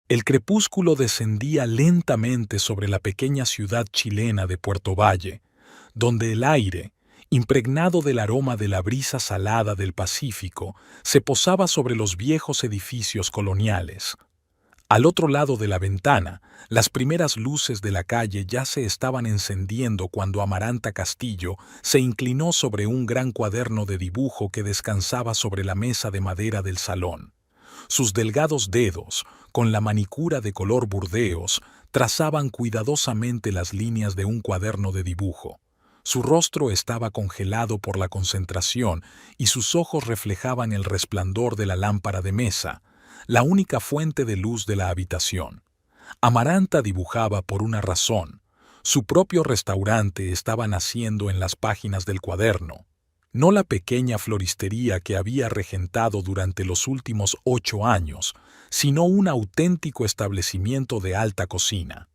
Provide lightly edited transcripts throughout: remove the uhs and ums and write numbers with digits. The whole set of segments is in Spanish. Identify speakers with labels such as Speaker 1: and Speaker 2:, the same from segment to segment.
Speaker 1: El crepúsculo descendía lentamente sobre la pequeña ciudad chilena de Puerto Valle, donde el aire, impregnado del aroma de la brisa salada del Pacífico, se posaba sobre los viejos edificios coloniales. Al otro lado de la ventana, las primeras luces de la calle ya se estaban encendiendo cuando Amaranta Castillo se inclinó sobre un gran cuaderno de dibujo que descansaba sobre la mesa de madera del salón. Sus delgados dedos, con la manicura de color burdeos, trazaban cuidadosamente las líneas de un cuaderno de dibujo. Su rostro estaba congelado por la concentración y sus ojos reflejaban el resplandor de la lámpara de mesa, la única fuente de luz de la habitación. Amaranta dibujaba por una razón. Su propio restaurante estaba naciendo en las páginas del cuaderno. No la pequeña floristería que había regentado durante los últimos 8 años, sino un auténtico establecimiento de alta cocina.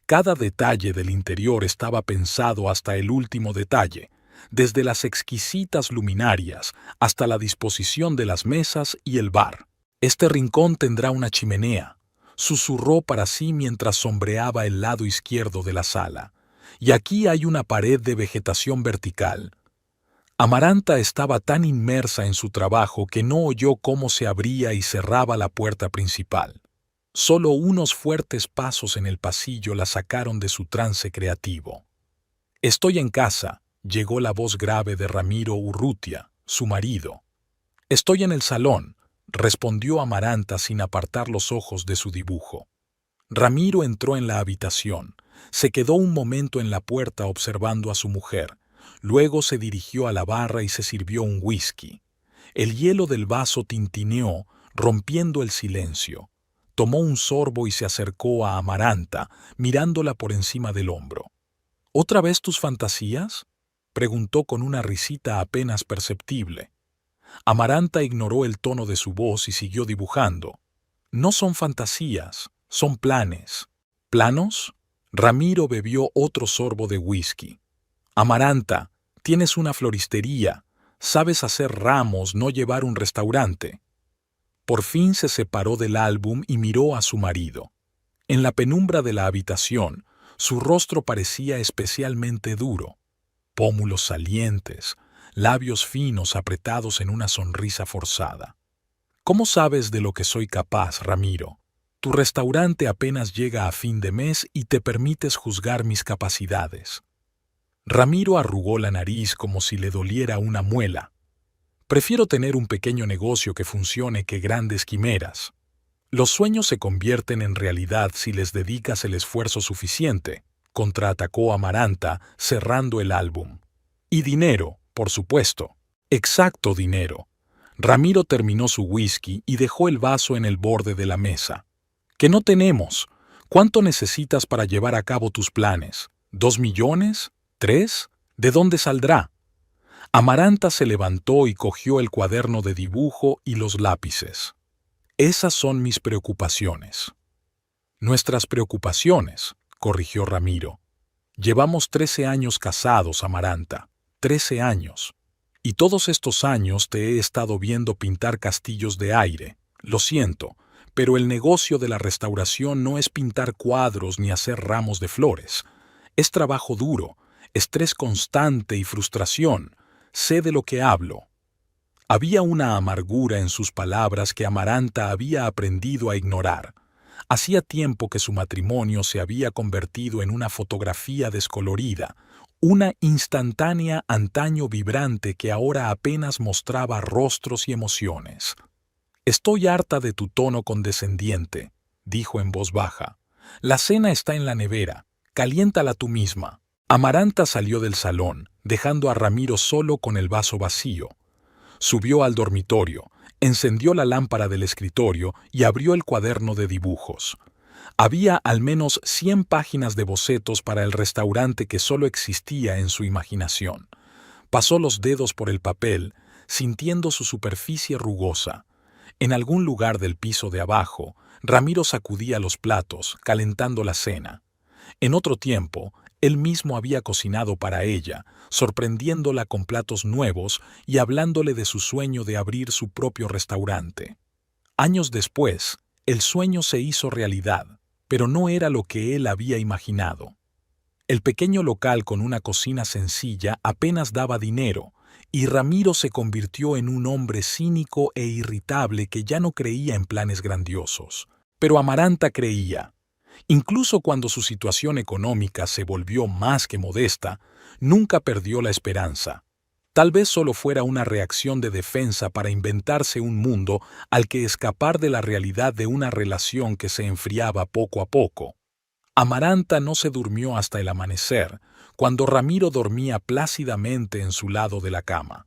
Speaker 1: Cada detalle del interior estaba pensado hasta el último detalle, desde las exquisitas luminarias hasta la disposición de las mesas y el bar. «Este rincón tendrá una chimenea», susurró para sí mientras sombreaba el lado izquierdo de la sala. «Y aquí hay una pared de vegetación vertical». Amaranta estaba tan inmersa en su trabajo que no oyó cómo se abría y cerraba la puerta principal. Solo unos fuertes pasos en el pasillo la sacaron de su trance creativo. «Estoy en casa», llegó la voz grave de Ramiro Urrutia, su marido. «Estoy en el salón», respondió Amaranta sin apartar los ojos de su dibujo. Ramiro entró en la habitación. Se quedó un momento en la puerta observando a su mujer. Luego se dirigió a la barra y se sirvió un whisky. El hielo del vaso tintineó, rompiendo el silencio. Tomó un sorbo y se acercó a Amaranta, mirándola por encima del hombro. «¿Otra vez tus fantasías?», preguntó con una risita apenas perceptible. Amaranta ignoró el tono de su voz y siguió dibujando. «No son fantasías, son planes». «¿Planos?». Ramiro bebió otro sorbo de whisky. «Amaranta, tienes una floristería, sabes hacer ramos, no llevar un restaurante». Por fin se separó del álbum y miró a su marido. En la penumbra de la habitación, su rostro parecía especialmente duro. Pómulos salientes, labios finos apretados en una sonrisa forzada. «¿Cómo sabes de lo que soy capaz, Ramiro? Tu restaurante apenas llega a fin de mes y te permites juzgar mis capacidades». Ramiro arrugó la nariz como si le doliera una muela. «Prefiero tener un pequeño negocio que funcione que grandes quimeras. Los sueños se convierten en realidad si les dedicas el esfuerzo suficiente», contraatacó Amaranta, cerrando el álbum. «Y dinero, por supuesto». «Exacto, dinero». Ramiro terminó su whisky y dejó el vaso en el borde de la mesa. «¿Qué no tenemos? ¿Cuánto necesitas para llevar a cabo tus planes? ¿2 millones? ¿3? ¿De dónde saldrá?». Amaranta se levantó y cogió el cuaderno de dibujo y los lápices. «Esas son mis preocupaciones». «Nuestras preocupaciones», corrigió Ramiro. «Llevamos 13 años casados, Amaranta. 13 años. Y todos estos años te he estado viendo pintar castillos de aire. Lo siento, pero el negocio de la restauración no es pintar cuadros ni hacer ramos de flores. Es trabajo duro, estrés constante y frustración. Sé de lo que hablo». Había una amargura en sus palabras que Amaranta había aprendido a ignorar. Hacía tiempo que su matrimonio se había convertido en una fotografía descolorida, una instantánea antaño vibrante que ahora apenas mostraba rostros y emociones. «Estoy harta de tu tono condescendiente», dijo en voz baja. «La cena está en la nevera, caliéntala tú misma». Amaranta salió del salón, dejando a Ramiro solo con el vaso vacío. Subió al dormitorio, encendió la lámpara del escritorio y abrió el cuaderno de dibujos. Había al menos 100 páginas de bocetos para el restaurante que solo existía en su imaginación. Pasó los dedos por el papel, sintiendo su superficie rugosa. En algún lugar del piso de abajo, Ramiro sacudía los platos, calentando la cena. En otro tiempo, él mismo había cocinado para ella, sorprendiéndola con platos nuevos y hablándole de su sueño de abrir su propio restaurante. Años después, El sueño se hizo realidad, pero no era lo que él había imaginado. El pequeño local con una cocina sencilla apenas daba dinero, y Ramiro se convirtió en un hombre cínico e irritable que ya no creía en planes grandiosos. Pero Amaranta creía. Incluso cuando su situación económica se volvió más que modesta, nunca perdió la esperanza. Tal vez solo fuera una reacción de defensa para inventarse un mundo al que escapar de la realidad de una relación que se enfriaba poco a poco. Amaranta no se durmió hasta el amanecer, cuando Ramiro dormía plácidamente en su lado de la cama.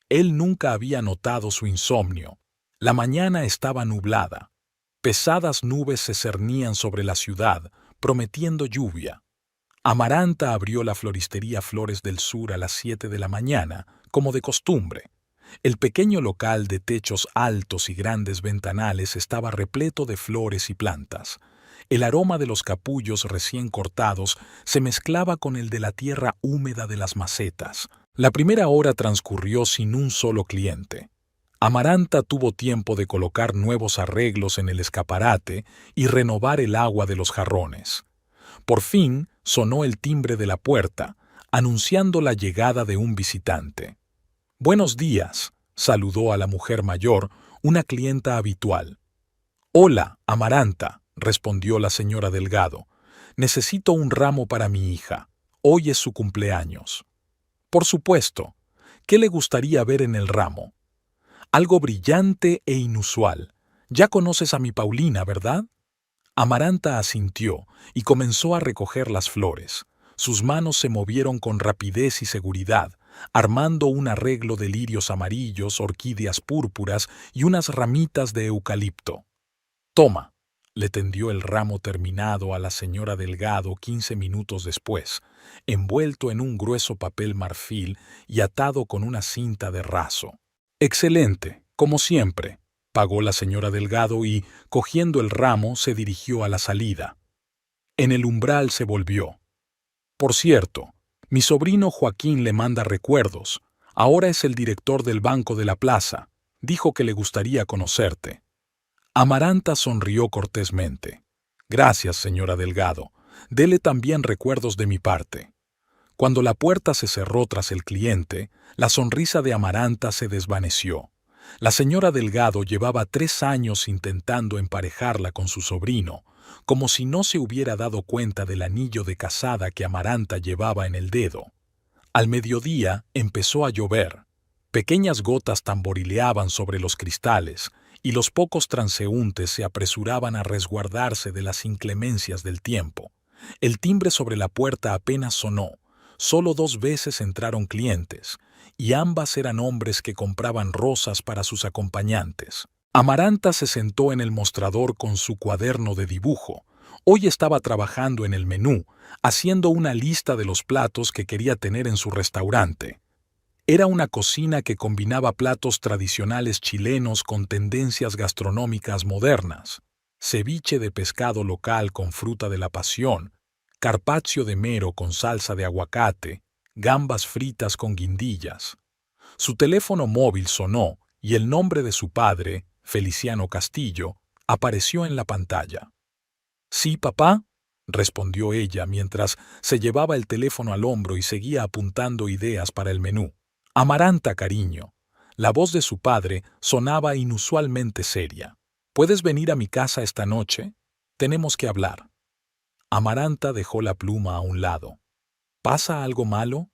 Speaker 1: Él nunca había notado su insomnio. La mañana estaba nublada. Pesadas nubes se cernían sobre la ciudad, prometiendo lluvia. Amaranta abrió la floristería Flores del Sur a las 7 de la mañana, como de costumbre. El pequeño local de techos altos y grandes ventanales estaba repleto de flores y plantas. El aroma de los capullos recién cortados se mezclaba con el de la tierra húmeda de las macetas. La primera hora transcurrió sin un solo cliente. Amaranta tuvo tiempo de colocar nuevos arreglos en el escaparate y renovar el agua de los jarrones. Por fin sonó el timbre de la puerta, anunciando la llegada de un visitante. «Buenos días», saludó a la mujer mayor, una clienta habitual. «Hola, Amaranta», respondió la señora Delgado. «Necesito un ramo para mi hija. Hoy es su cumpleaños». «Por supuesto. ¿Qué le gustaría ver en el ramo?» «Algo brillante e inusual. Ya conoces a mi Paulina, ¿verdad?» Amaranta asintió y comenzó a recoger las flores. Sus manos se movieron con rapidez y seguridad, armando un arreglo de lirios amarillos, orquídeas púrpuras y unas ramitas de eucalipto. «Toma», le tendió el ramo terminado a la señora Delgado 15 minutos después, envuelto en un grueso papel marfil y atado con una cinta de raso. «Excelente, como siempre», pagó la señora Delgado y, cogiendo el ramo, se dirigió a la salida. En el umbral se volvió. «Por cierto, mi sobrino Joaquín le manda recuerdos. Ahora es el director del Banco de la Plaza. Dijo que le gustaría conocerte». Amaranta sonrió cortésmente. «Gracias, señora Delgado. Dele también recuerdos de mi parte». Cuando la puerta se cerró tras el cliente, la sonrisa de Amaranta se desvaneció. La señora Delgado llevaba 3 años intentando emparejarla con su sobrino, como si no se hubiera dado cuenta del anillo de casada que Amaranta llevaba en el dedo. Al mediodía empezó a llover. Pequeñas gotas tamborileaban sobre los cristales, y los pocos transeúntes se apresuraban a resguardarse de las inclemencias del tiempo. El timbre sobre la puerta apenas sonó. Solo 2 veces entraron clientes, y ambas eran hombres que compraban rosas para sus acompañantes. Amaranta se sentó en el mostrador con su cuaderno de dibujo. Hoy estaba trabajando en el menú, haciendo una lista de los platos que quería tener en su restaurante. Era una cocina que combinaba platos tradicionales chilenos con tendencias gastronómicas modernas. Ceviche de pescado local con fruta de la pasión, carpaccio de mero con salsa de aguacate, gambas fritas con guindillas. Su teléfono móvil sonó y el nombre de su padre, Feliciano Castillo, apareció en la pantalla. «Sí, papá», respondió ella mientras se llevaba el teléfono al hombro y seguía apuntando ideas para el menú. «Amaranta, cariño». La voz de su padre sonaba inusualmente seria. «¿Puedes venir a mi casa esta noche? Tenemos que hablar». Amaranta dejó la pluma a un lado. «¿Pasa algo malo?»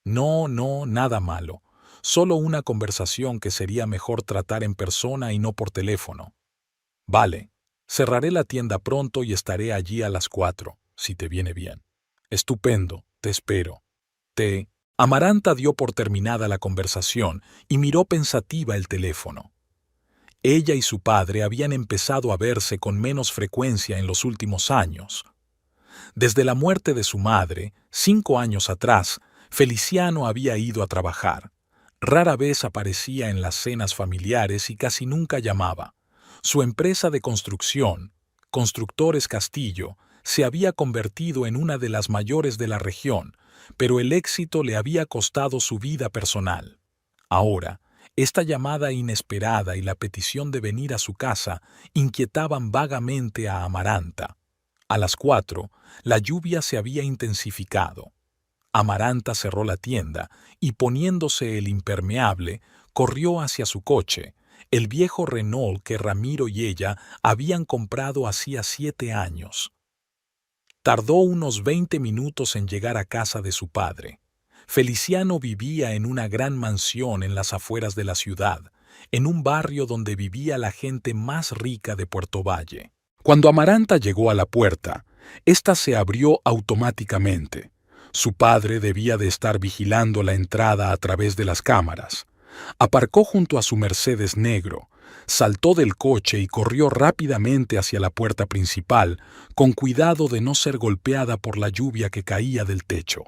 Speaker 1: «No, nada malo. Solo una conversación que sería mejor tratar en persona y no por teléfono». «Vale. Cerraré la tienda pronto y estaré allí a las 4, si te viene bien». «Estupendo. Te espero». Amaranta dio por terminada la conversación y miró pensativa el teléfono. Ella y su padre habían empezado a verse con menos frecuencia en los últimos años. Desde la muerte de su madre, 5 años atrás, Feliciano había ido a trabajar. Rara vez aparecía en las cenas familiares y casi nunca llamaba. Su empresa de construcción, Constructores Castillo, se había convertido en una de las mayores de la región, pero el éxito le había costado su vida personal. Ahora, Esta llamada inesperada y la petición de venir a su casa inquietaban vagamente a Amaranta. A las 4, la lluvia se había intensificado. Amaranta cerró la tienda y, poniéndose el impermeable, corrió hacia su coche, el viejo Renault que Ramiro y ella habían comprado hacía 7 años. Tardó unos 20 minutos en llegar a casa de su padre. Feliciano vivía en una gran mansión en las afueras de la ciudad, en un barrio donde vivía la gente más rica de Puerto Valle. Cuando Amaranta llegó a la puerta, ésta se abrió automáticamente. Su padre debía de estar vigilando la entrada a través de las cámaras. Aparcó junto a su Mercedes negro, saltó del coche y corrió rápidamente hacia la puerta principal, con cuidado de no ser golpeada por la lluvia que caía del techo.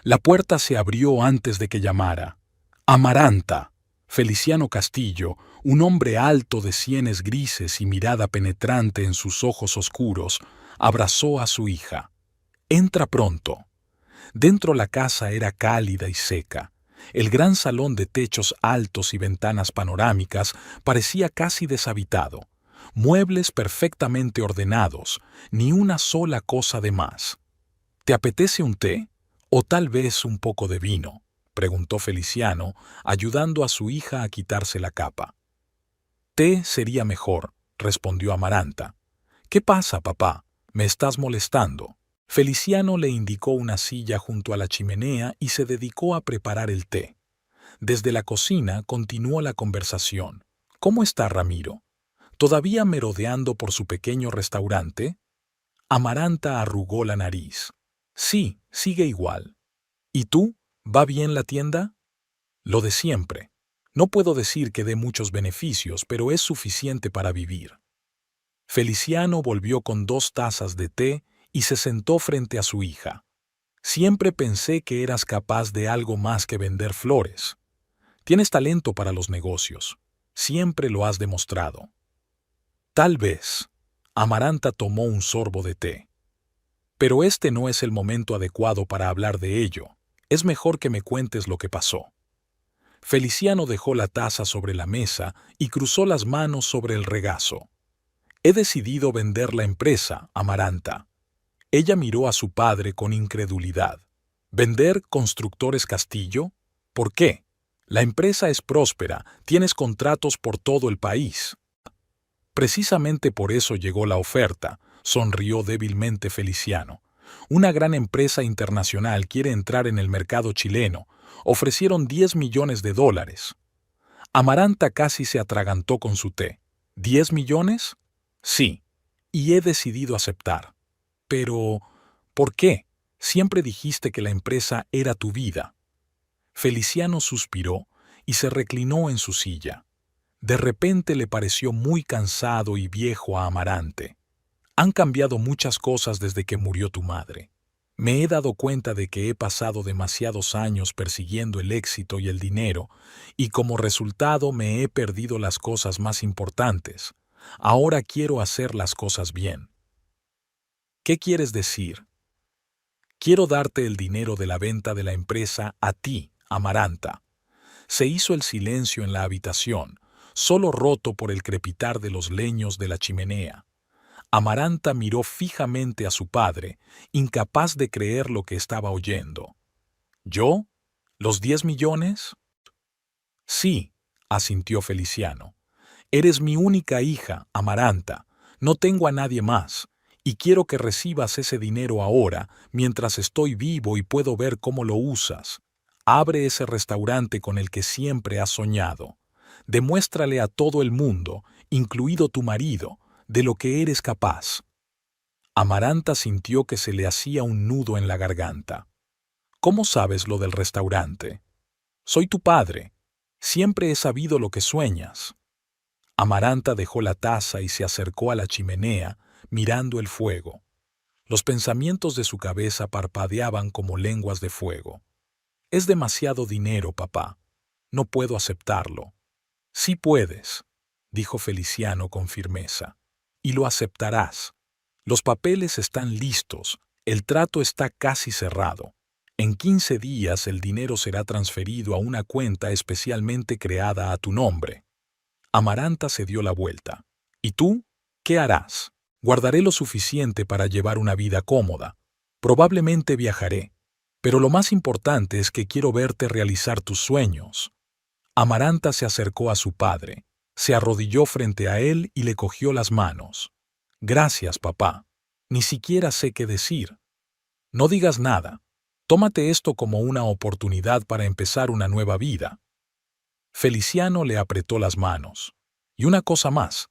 Speaker 1: La puerta se abrió antes de que llamara. Amaranta. Feliciano Castillo, un hombre alto de sienes grises y mirada penetrante en sus ojos oscuros, abrazó a su hija. Entra pronto. Dentro la casa era cálida y seca. El gran salón de techos altos y ventanas panorámicas parecía casi deshabitado. Muebles perfectamente ordenados, ni una sola cosa de más. ¿Te apetece un té? ¿O tal vez un poco de vino?, preguntó Feliciano, ayudando a su hija a quitarse la capa. Té sería mejor, respondió Amaranta. ¿Qué pasa, papá? ¿Me estás molestando? Feliciano le indicó una silla junto a la chimenea y se dedicó a preparar el té. Desde la cocina continuó la conversación. ¿Cómo está Ramiro? ¿Todavía merodeando por su pequeño restaurante? Amaranta arrugó la nariz. Sí, sigue igual. ¿Y tú? ¿Va bien la tienda? Lo de siempre. No puedo decir que dé muchos beneficios, pero es suficiente para vivir. Feliciano volvió con 2 tazas de té y se sentó frente a su hija. Siempre pensé que eras capaz de algo más que vender flores. Tienes talento para los negocios. Siempre lo has demostrado. Tal vez. Amaranta tomó un sorbo de té. Pero este no es el momento adecuado para hablar de ello. Es mejor que me cuentes lo que pasó. Feliciano dejó la taza sobre la mesa y cruzó las manos sobre el regazo. He decidido vender la empresa, Amaranta. Ella miró a su padre con incredulidad. ¿Vender Constructores Castillo? ¿Por qué? La empresa es próspera, tienes contratos por todo el país. Precisamente por eso llegó la oferta, sonrió débilmente Feliciano. Una gran empresa internacional quiere entrar en el mercado chileno. Ofrecieron $10 millones. Amaranta casi se atragantó con su té. ¿10 millones? Sí. Y he decidido aceptar. Pero, ¿por qué? Siempre dijiste que la empresa era tu vida. Feliciano suspiró y se reclinó en su silla. De repente le pareció muy cansado y viejo a Amarante. Han cambiado muchas cosas desde que murió tu madre. Me he dado cuenta de que he pasado demasiados años persiguiendo el éxito y el dinero, y como resultado me he perdido las cosas más importantes. Ahora quiero hacer las cosas bien. ¿Qué quieres decir? Quiero darte el dinero de la venta de la empresa a ti, Amaranta. Se hizo el silencio en la habitación, solo roto por el crepitar de los leños de la chimenea. Amaranta miró fijamente a su padre, incapaz de creer lo que estaba oyendo. ¿Yo? ¿Los 10 millones? Sí, asintió Feliciano. Eres mi única hija, Amaranta. No tengo a nadie más, y quiero que recibas ese dinero ahora, mientras estoy vivo y puedo ver cómo lo usas. Abre ese restaurante con el que siempre has soñado. Demuéstrale a todo el mundo, incluido tu marido, de lo que eres capaz. Amaranta sintió que se le hacía un nudo en la garganta. ¿Cómo sabes lo del restaurante? Soy tu padre. Siempre he sabido lo que sueñas. Amaranta dejó la taza y se acercó a la chimenea, mirando el fuego. Los pensamientos de su cabeza parpadeaban como lenguas de fuego. Es demasiado dinero, papá. No puedo aceptarlo. Sí puedes, dijo Feliciano con firmeza. Y lo aceptarás. Los papeles están listos, el trato está casi cerrado. En 15 días el dinero será transferido a una cuenta especialmente creada a tu nombre. Amaranta se dio la vuelta. ¿Y tú? ¿Qué harás? Guardaré lo suficiente para llevar una vida cómoda. Probablemente viajaré. Pero lo más importante es que quiero verte realizar tus sueños. Amaranta se acercó a su padre, se arrodilló frente a él y le cogió las manos. Gracias, papá. Ni siquiera sé qué decir. No digas nada. Tómate esto como una oportunidad para empezar una nueva vida. Feliciano le apretó las manos. Y una cosa más.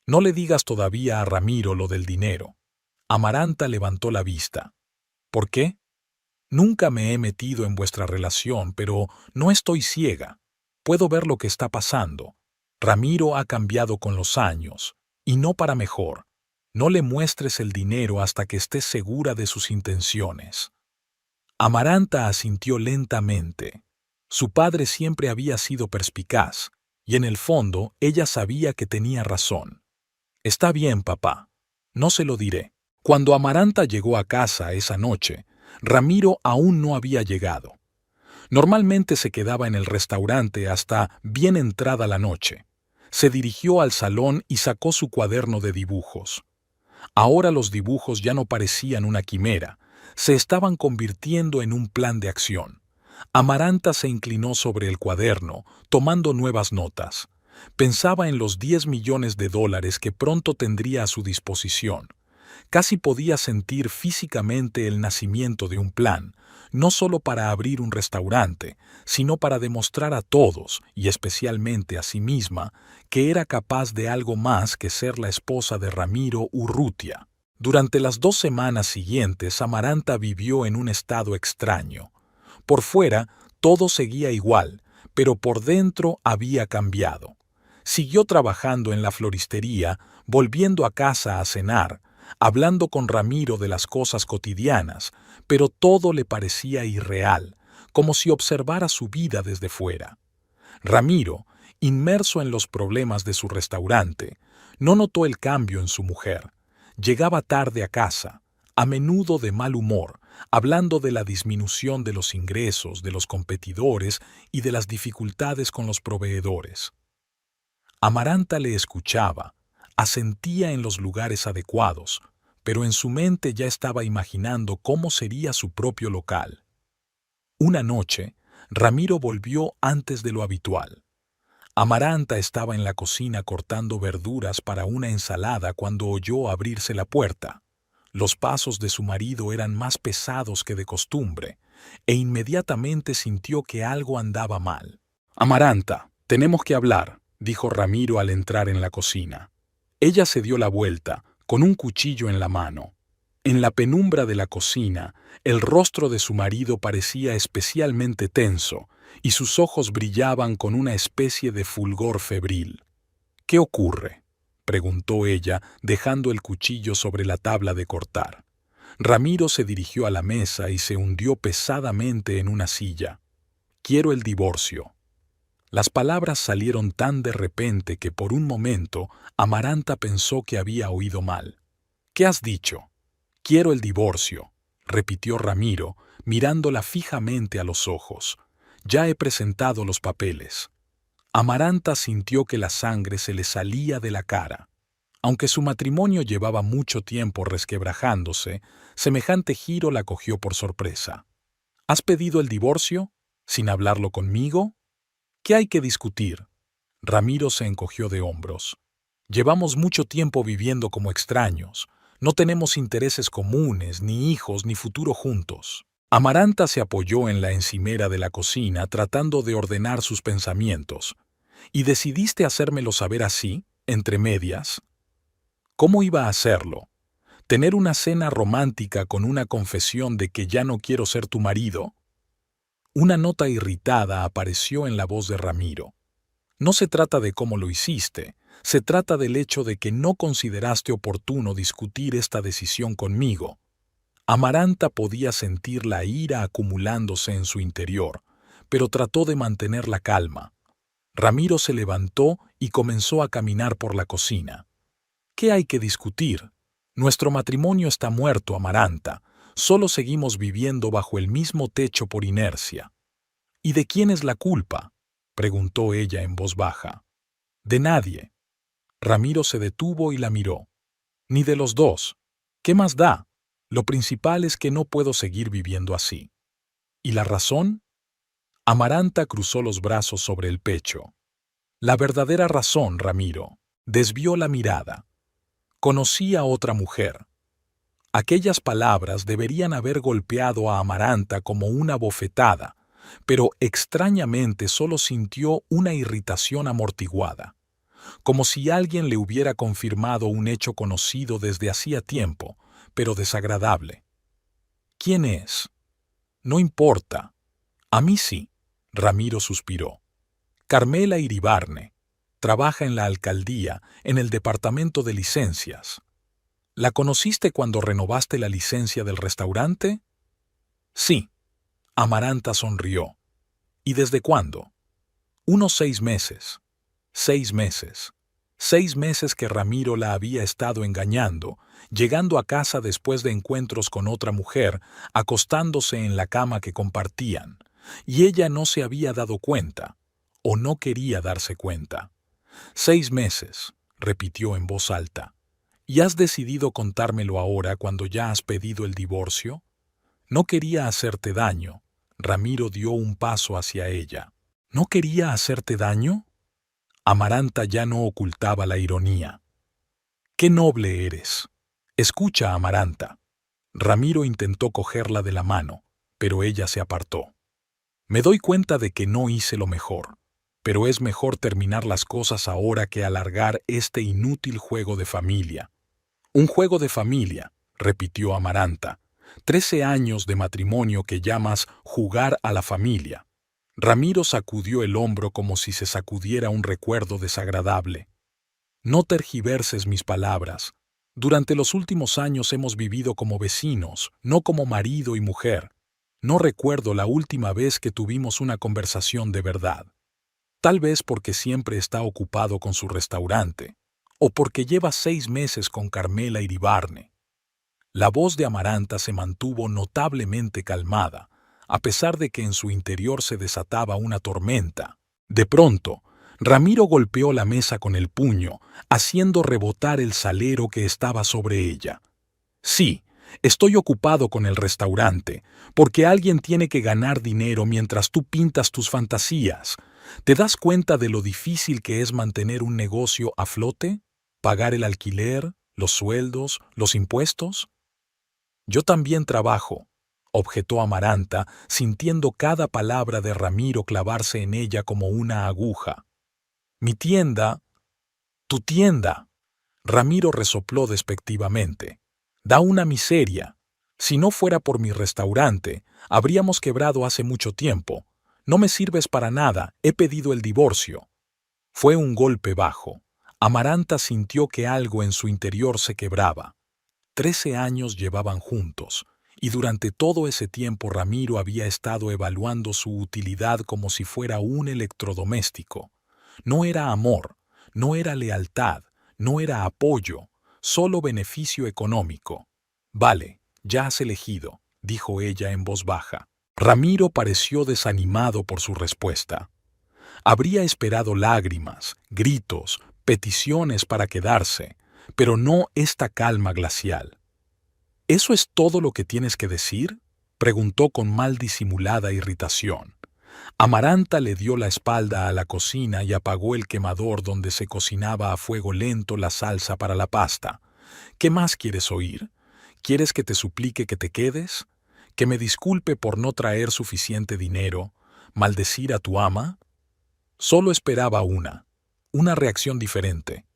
Speaker 1: No le digas todavía a Ramiro lo del dinero. Amaranta levantó la vista. ¿Por qué? Nunca me he metido en vuestra relación, pero no estoy ciega. Puedo ver lo que está pasando. Ramiro ha cambiado con los años, y no para mejor. No le muestres el dinero hasta que estés segura de sus intenciones. Amaranta asintió lentamente. Su padre siempre había sido perspicaz, y en el fondo ella sabía que tenía razón. Está bien, papá. No se lo diré. Cuando Amaranta llegó a casa esa noche, Ramiro aún no había llegado. Normalmente se quedaba en el restaurante hasta bien entrada la noche. Se dirigió al salón y sacó su cuaderno de dibujos. Ahora los dibujos ya no parecían una quimera, se estaban convirtiendo en un plan de acción. Amaranta se inclinó sobre el cuaderno, tomando nuevas notas. Pensaba en los 10 millones de dólares que pronto tendría a su disposición. Casi podía sentir físicamente el nacimiento de un plan, no solo para abrir un restaurante, sino para demostrar a todos, y especialmente a sí misma, que era capaz de algo más que ser la esposa de Ramiro Urrutia. Durante las 2 semanas siguientes, Amaranta vivió en un estado extraño. Por fuera, todo seguía igual, pero por dentro había cambiado. Siguió trabajando en la floristería, volviendo a casa a cenar, hablando con Ramiro de las cosas cotidianas, pero todo le parecía irreal, como si observara su vida desde fuera. Ramiro, inmerso en los problemas de su restaurante, no notó el cambio en su mujer. Llegaba tarde a casa, a menudo de mal humor, hablando de la disminución de los ingresos de los competidores y de las dificultades con los proveedores. Amaranta le escuchaba, asentía en los lugares adecuados, pero en su mente ya estaba imaginando cómo sería su propio local. Una noche, Ramiro volvió antes de lo habitual. Amaranta estaba en la cocina cortando verduras para una ensalada cuando oyó abrirse la puerta. Los pasos de su marido eran más pesados que de costumbre, e inmediatamente sintió que algo andaba mal. «Amaranta, tenemos que hablar», dijo Ramiro al entrar en la cocina. Ella se dio la vuelta, con un cuchillo en la mano. En la penumbra de la cocina, el rostro de su marido parecía especialmente tenso, y sus ojos brillaban con una especie de fulgor febril. «¿Qué ocurre?», preguntó ella, dejando el cuchillo sobre la tabla de cortar. Ramiro se dirigió a la mesa y se hundió pesadamente en una silla. «Quiero el divorcio». Las palabras salieron tan de repente que por un momento Amaranta pensó que había oído mal. «¿Qué has dicho?» «Quiero el divorcio», repitió Ramiro, mirándola fijamente a los ojos. «Ya he presentado los papeles». Amaranta sintió que la sangre se le salía de la cara. Aunque su matrimonio llevaba mucho tiempo resquebrajándose, semejante giro la cogió por sorpresa. «¿Has pedido el divorcio? ¿Sin hablarlo conmigo? ¿Qué hay que discutir?» Ramiro se encogió de hombros. «Llevamos mucho tiempo viviendo como extraños. No tenemos intereses comunes, ni hijos, ni futuro juntos». Amaranta se apoyó en la encimera de la cocina tratando de ordenar sus pensamientos. «¿Y decidiste hacérmelo saber así, entre medias?» «¿Cómo iba a hacerlo? ¿Tener una cena romántica con una confesión de que ya no quiero ser tu marido?» Una nota irritada apareció en la voz de Ramiro. «No se trata de cómo lo hiciste, se trata del hecho de que no consideraste oportuno discutir esta decisión conmigo». Amaranta podía sentir la ira acumulándose en su interior, pero trató de mantener la calma. Ramiro se levantó y comenzó a caminar por la cocina. «¿Qué hay que discutir? Nuestro matrimonio está muerto, Amaranta. Solo seguimos viviendo bajo el mismo techo por inercia. ¿Y de quién es la culpa?, preguntó ella en voz baja. De nadie. Ramiro se detuvo y la miró. Ni de los dos. ¿Qué más da? Lo principal es que no puedo seguir viviendo así. ¿Y la razón? Amaranta cruzó los brazos sobre el pecho. La verdadera razón, Ramiro. Desvió la mirada. Conocí a otra mujer. Aquellas palabras deberían haber golpeado a Amaranta como una bofetada, pero extrañamente solo sintió una irritación amortiguada, como si alguien le hubiera confirmado un hecho conocido desde hacía tiempo, pero desagradable. ¿Quién es? No importa. A mí sí, Ramiro suspiró. Carmela Iribarne. Trabaja en la alcaldía, en el departamento de licencias. ¿La conociste cuando renovaste la licencia del restaurante? Sí. Amaranta sonrió. ¿Y desde cuándo? Unos 6 meses. 6 meses. 6 meses que Ramiro la había estado engañando, llegando a casa después de encuentros con otra mujer, acostándose en la cama que compartían, y ella no se había dado cuenta, o no quería darse cuenta. 6 meses, repitió en voz alta. ¿Y has decidido contármelo ahora cuando ya has pedido el divorcio? No quería hacerte daño. Ramiro dio un paso hacia ella. ¿No quería hacerte daño? Amaranta ya no ocultaba la ironía. ¡Qué noble eres! Escucha, Amaranta. Ramiro intentó cogerla de la mano, pero ella se apartó. Me doy cuenta de que no hice lo mejor, pero es mejor terminar las cosas ahora que alargar este inútil juego de familia. Un juego de familia, repitió Amaranta. 13 años de matrimonio que llamas jugar a la familia. Ramiro sacudió el hombro como si se sacudiera un recuerdo desagradable. No tergiverses mis palabras. Durante los últimos años hemos vivido como vecinos, no como marido y mujer. No recuerdo la última vez que tuvimos una conversación de verdad. Tal vez porque siempre está ocupado con su restaurante, o porque lleva 6 meses con Carmela Iribarne. La voz de Amaranta se mantuvo notablemente calmada, a pesar de que en su interior se desataba una tormenta. De pronto, Ramiro golpeó la mesa con el puño, haciendo rebotar el salero que estaba sobre ella. Sí, estoy ocupado con el restaurante, porque alguien tiene que ganar dinero mientras tú pintas tus fantasías. ¿Te das cuenta de lo difícil que es mantener un negocio a flote? ¿Pagar el alquiler, los sueldos, los impuestos? Yo también trabajo, objetó Amaranta, sintiendo cada palabra de Ramiro clavarse en ella como una aguja. Mi tienda... Tu tienda. Ramiro resopló despectivamente. Da una miseria. Si no fuera por mi restaurante, habríamos quebrado hace mucho tiempo. No me sirves para nada, he pedido el divorcio. Fue un golpe bajo. Amaranta sintió que algo en su interior se quebraba. 13 años llevaban juntos, y durante todo ese tiempo Ramiro había estado evaluando su utilidad como si fuera un electrodoméstico. No era amor, no era lealtad, no era apoyo, solo beneficio económico. Vale, ya has elegido, dijo ella en voz baja. Ramiro pareció desanimado por su respuesta. Habría esperado lágrimas, gritos, peticiones para quedarse, pero no esta calma glacial. ¿Eso es todo lo que tienes que decir?, preguntó con mal disimulada irritación. Amaranta le dio la espalda a la cocina y apagó el quemador donde se cocinaba a fuego lento la salsa para la pasta. ¿Qué más quieres oír? ¿Quieres que te suplique que te quedes? ¿Que me disculpe por no traer suficiente dinero? ¿Maldecir a tu ama? Solo esperaba una reacción diferente.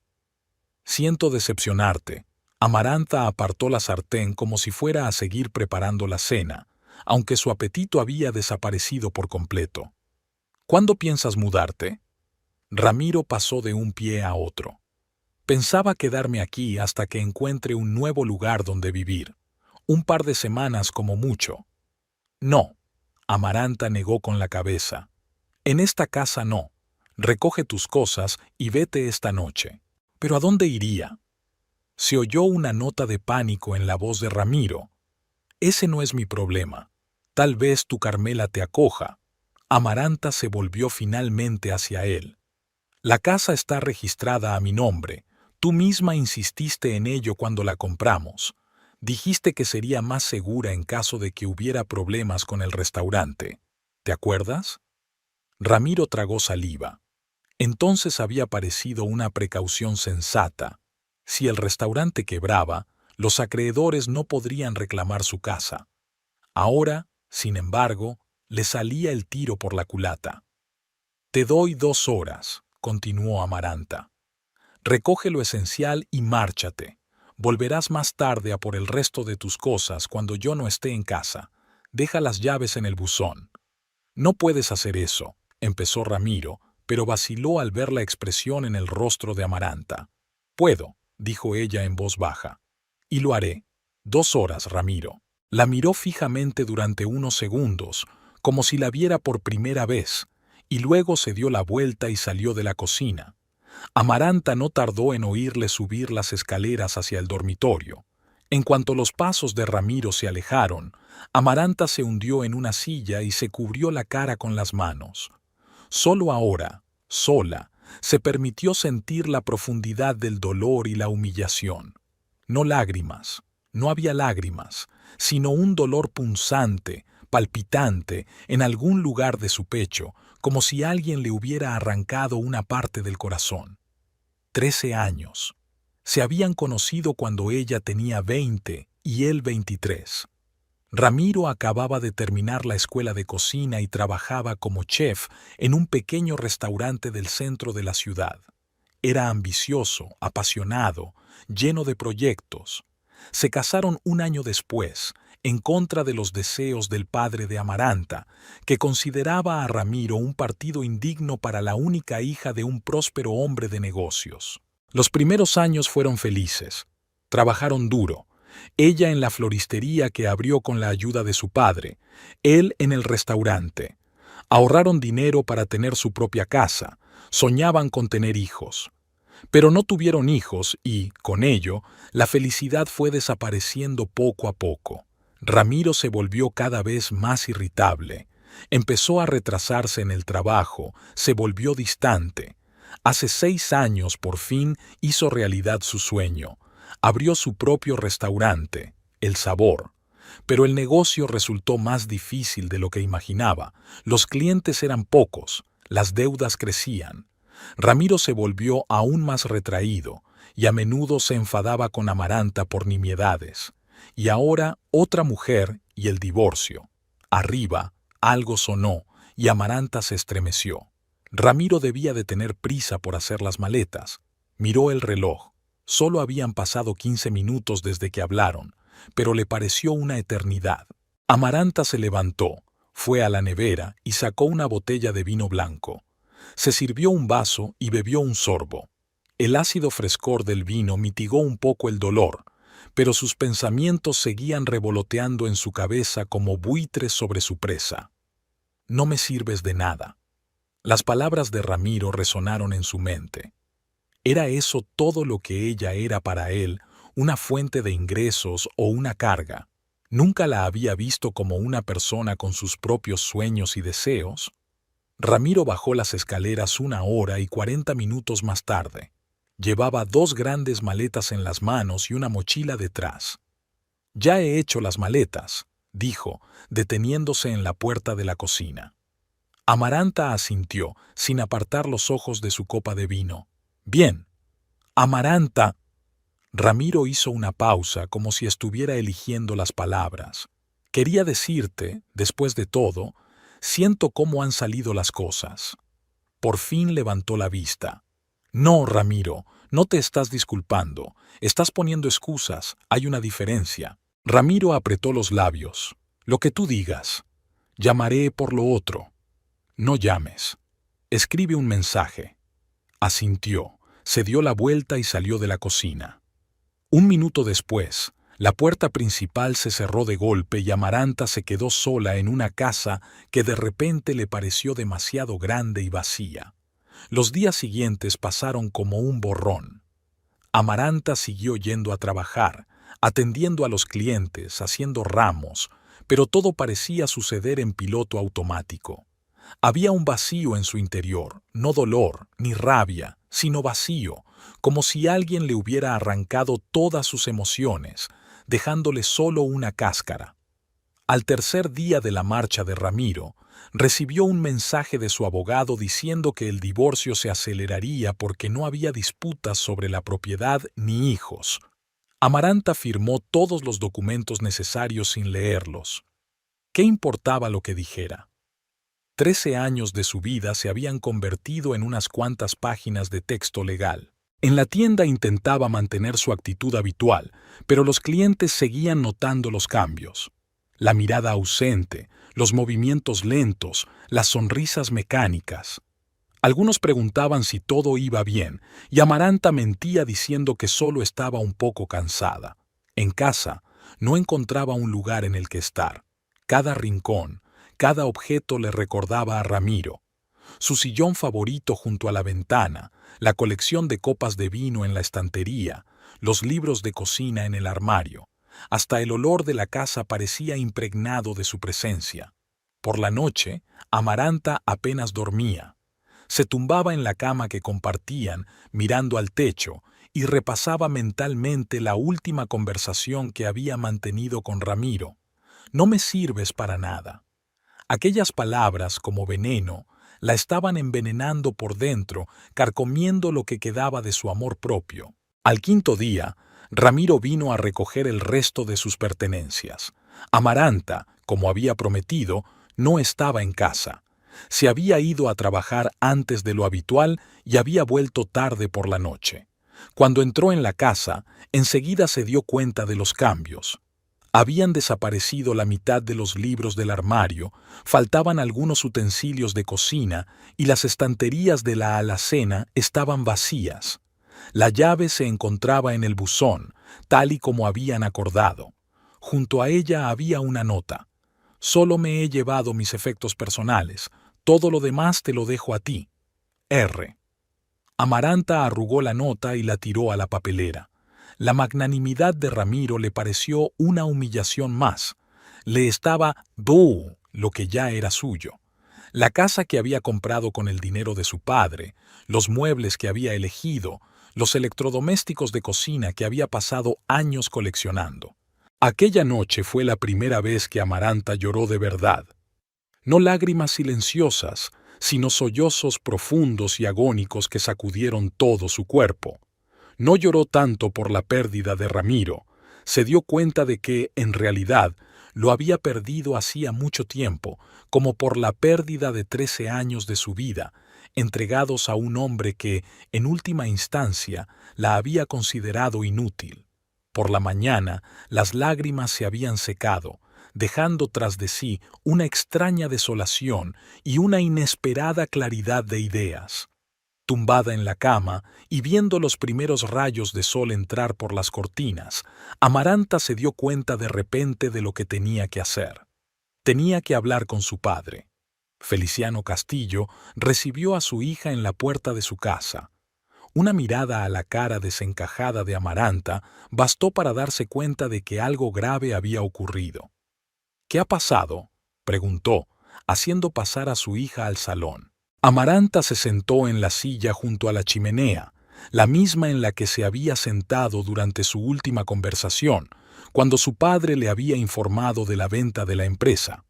Speaker 1: Siento decepcionarte. Amaranta apartó la sartén como si fuera a seguir preparando la cena, aunque su apetito había desaparecido por completo. ¿Cuándo piensas mudarte? Ramiro pasó de un pie a otro. Pensaba quedarme aquí hasta que encuentre un nuevo lugar donde vivir. Un par de semanas como mucho. No. Amaranta negó con la cabeza. En esta casa no. Recoge tus cosas y vete esta noche. ¿Pero a dónde iría? Se oyó una nota de pánico en la voz de Ramiro. Ese no es mi problema. Tal vez tu Carmela te acoja. Amaranta se volvió finalmente hacia él. La casa está registrada a mi nombre. Tú misma insististe en ello cuando la compramos. Dijiste que sería más segura en caso de que hubiera problemas con el restaurante. ¿Te acuerdas? Ramiro tragó saliva. Entonces había parecido una precaución sensata. Si el restaurante quebraba, los acreedores no podrían reclamar su casa. Ahora, sin embargo, le salía el tiro por la culata. Te doy 2 horas, continuó Amaranta. Recoge lo esencial y márchate. Volverás más tarde a por el resto de tus cosas cuando yo no esté en casa. Deja las llaves en el buzón. No puedes hacer eso, empezó Ramiro, pero vaciló al ver la expresión en el rostro de Amaranta. Puedo, dijo ella en voz baja. Y lo haré. 2 horas, Ramiro. La miró fijamente durante unos segundos, como si la viera por primera vez, y luego se dio la vuelta y salió de la cocina. Amaranta no tardó en oírle subir las escaleras hacia el dormitorio. En cuanto los pasos de Ramiro se alejaron, Amaranta se hundió en una silla y se cubrió la cara con las manos. Solo ahora, sola, se permitió sentir la profundidad del dolor y la humillación. No lágrimas, no había lágrimas, sino un dolor punzante, palpitante, en algún lugar de su pecho, como si alguien le hubiera arrancado una parte del corazón. 13 años. Se habían conocido cuando ella tenía 20 y él 23. Ramiro acababa de terminar la escuela de cocina y trabajaba como chef en un pequeño restaurante del centro de la ciudad. Era ambicioso, apasionado, lleno de proyectos. Se casaron un año después, en contra de los deseos del padre de Amaranta, que consideraba a Ramiro un partido indigno para la única hija de un próspero hombre de negocios. Los primeros años fueron felices. Trabajaron duro. Ella en la floristería que abrió con la ayuda de su padre, él en el restaurante. Ahorraron dinero para tener su propia casa, soñaban con tener hijos. Pero no tuvieron hijos y, con ello, la felicidad fue desapareciendo poco a poco. Ramiro se volvió cada vez más irritable. Empezó a retrasarse en el trabajo, se volvió distante. Hace 6 años, por fin, hizo realidad su sueño. Abrió su propio restaurante, El Sabor. Pero el negocio resultó más difícil de lo que imaginaba. Los clientes eran pocos, las deudas crecían. Ramiro se volvió aún más retraído y a menudo se enfadaba con Amaranta por nimiedades. Y ahora otra mujer y el divorcio. Arriba, algo sonó y Amaranta se estremeció. Ramiro debía de tener prisa por hacer las maletas. Miró el reloj. Solo habían pasado 15 minutos desde que hablaron, pero le pareció una eternidad. Amaranta se levantó, fue a la nevera y sacó una botella de vino blanco. Se sirvió un vaso y bebió un sorbo. El ácido frescor del vino mitigó un poco el dolor, pero sus pensamientos seguían revoloteando en su cabeza como buitres sobre su presa. No me sirves de nada. Las palabras de Ramiro resonaron en su mente. ¿Era eso todo lo que ella era para él, una fuente de ingresos o una carga? Nunca la había visto como una persona con sus propios sueños y deseos. Ramiro bajó las escaleras 1 hora y 40 minutos más tarde. Llevaba 2 grandes maletas en las manos y una mochila detrás. «Ya he hecho las maletas», dijo, deteniéndose en la puerta de la cocina. Amaranta asintió, sin apartar los ojos de su copa de vino. «Bien». «Amaranta». Ramiro hizo una pausa como si estuviera eligiendo las palabras. «Quería decirte, después de todo, siento cómo han salido las cosas». Por fin levantó la vista. «No, Ramiro, no te estás disculpando. Estás poniendo excusas. Hay una diferencia». Ramiro apretó los labios. «Lo que tú digas. Llamaré por lo otro». «No llames. Escribe un mensaje». Asintió, se dio la vuelta y salió de la cocina. 1 minuto después, la puerta principal se cerró de golpe y Amaranta se quedó sola en una casa que de repente le pareció demasiado grande y vacía. Los días siguientes pasaron como un borrón. Amaranta siguió yendo a trabajar, atendiendo a los clientes, haciendo ramos, pero todo parecía suceder en piloto automático. Había un vacío en su interior, no dolor ni rabia, sino vacío, como si alguien le hubiera arrancado todas sus emociones, dejándole solo una cáscara. Al tercer día de la marcha de Ramiro, recibió un mensaje de su abogado diciendo que el divorcio se aceleraría porque no había disputas sobre la propiedad ni hijos. Amaranta firmó todos los documentos necesarios sin leerlos. ¿Qué importaba lo que dijera? 13 años de su vida se habían convertido en unas cuantas páginas de texto legal. En la tienda intentaba mantener su actitud habitual, pero los clientes seguían notando los cambios. La mirada ausente, los movimientos lentos, las sonrisas mecánicas. Algunos preguntaban si todo iba bien, y Amaranta mentía diciendo que solo estaba un poco cansada. En casa, no encontraba un lugar en el que estar. Cada rincón, cada objeto le recordaba a Ramiro. Su sillón favorito junto a la ventana, la colección de copas de vino en la estantería, los libros de cocina en el armario. Hasta el olor de la casa parecía impregnado de su presencia. Por la noche, Amaranta apenas dormía. Se tumbaba en la cama que compartían, mirando al techo, y repasaba mentalmente la última conversación que había mantenido con Ramiro. No me sirves para nada. Aquellas palabras, como veneno, la estaban envenenando por dentro, carcomiendo lo que quedaba de su amor propio. Al quinto día, Ramiro vino a recoger el resto de sus pertenencias. Amaranta, como había prometido, no estaba en casa. Se había ido a trabajar antes de lo habitual y había vuelto tarde por la noche. Cuando entró en la casa, enseguida se dio cuenta de los cambios. Habían desaparecido la mitad de los libros del armario, faltaban algunos utensilios de cocina y las estanterías de la alacena estaban vacías. La llave se encontraba en el buzón, tal y como habían acordado. Junto a ella había una nota. Solo me he llevado mis efectos personales, todo lo demás te lo dejo a ti. R. Amaranta arrugó la nota y la tiró a la papelera. La magnanimidad de Ramiro le pareció una humillación más. Le estaba ¡buh! Lo que ya era suyo. La casa que había comprado con el dinero de su padre, los muebles que había elegido, los electrodomésticos de cocina que había pasado años coleccionando. Aquella noche fue la primera vez que Amaranta lloró de verdad. No lágrimas silenciosas, sino sollozos profundos y agónicos que sacudieron todo su cuerpo. No lloró tanto por la pérdida de Ramiro. Se dio cuenta de que, en realidad, lo había perdido hacía mucho tiempo, como por la pérdida de 13 años de su vida, entregados a un hombre que, en última instancia, la había considerado inútil. Por la mañana, las lágrimas se habían secado, dejando tras de sí una extraña desolación y una inesperada claridad de ideas. Tumbada en la cama y viendo los primeros rayos de sol entrar por las cortinas, Amaranta se dio cuenta de repente de lo que tenía que hacer. Tenía que hablar con su padre. Feliciano Castillo recibió a su hija en la puerta de su casa. Una mirada a la cara desencajada de Amaranta bastó para darse cuenta de que algo grave había ocurrido. ¿Qué ha pasado?, preguntó, haciendo pasar a su hija al salón. Amaranta se sentó en la silla junto a la chimenea, la misma en la que se había sentado durante su última conversación, cuando su padre le había informado de la venta de la empresa.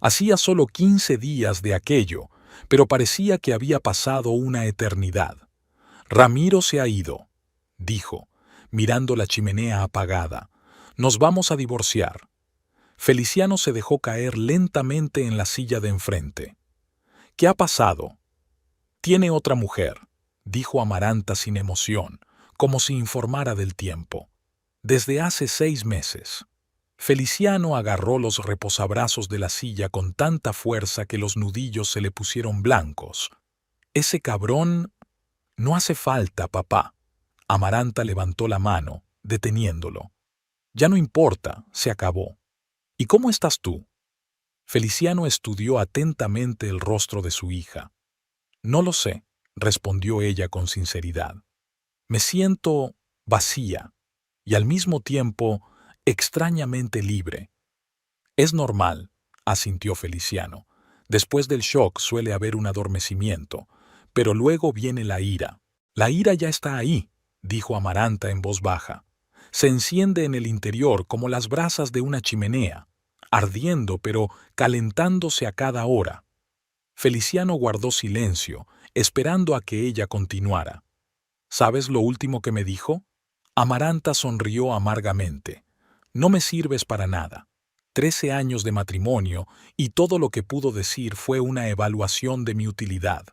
Speaker 1: Hacía solo 15 días de aquello, pero parecía que había pasado una eternidad. Ramiro se ha ido, dijo, mirando la chimenea apagada. Nos vamos a divorciar. Feliciano se dejó caer lentamente en la silla de enfrente. ¿Qué ha pasado? Tiene otra mujer, dijo Amaranta sin emoción, como si informara del tiempo. Desde hace 6 meses. Feliciano agarró los reposabrazos de la silla con tanta fuerza que los nudillos se le pusieron blancos. Ese cabrón... No hace falta, papá. Amaranta levantó la mano, deteniéndolo. Ya no importa, se acabó. ¿Y cómo estás tú? Feliciano estudió atentamente el rostro de su hija. No lo sé, respondió ella con sinceridad. Me siento vacía y al mismo tiempo extrañamente libre. Es normal, asintió Feliciano. Después del shock suele haber un adormecimiento, pero luego viene la ira. La ira ya está ahí, dijo Amaranta en voz baja. Se enciende en el interior como las brasas de una chimenea, ardiendo pero calentándose a cada hora. Feliciano guardó silencio, esperando a que ella continuara. ¿Sabes lo último que me dijo? Amaranta sonrió amargamente. No me sirves para nada. 13 años de matrimonio y todo lo que pudo decir fue una evaluación de mi utilidad.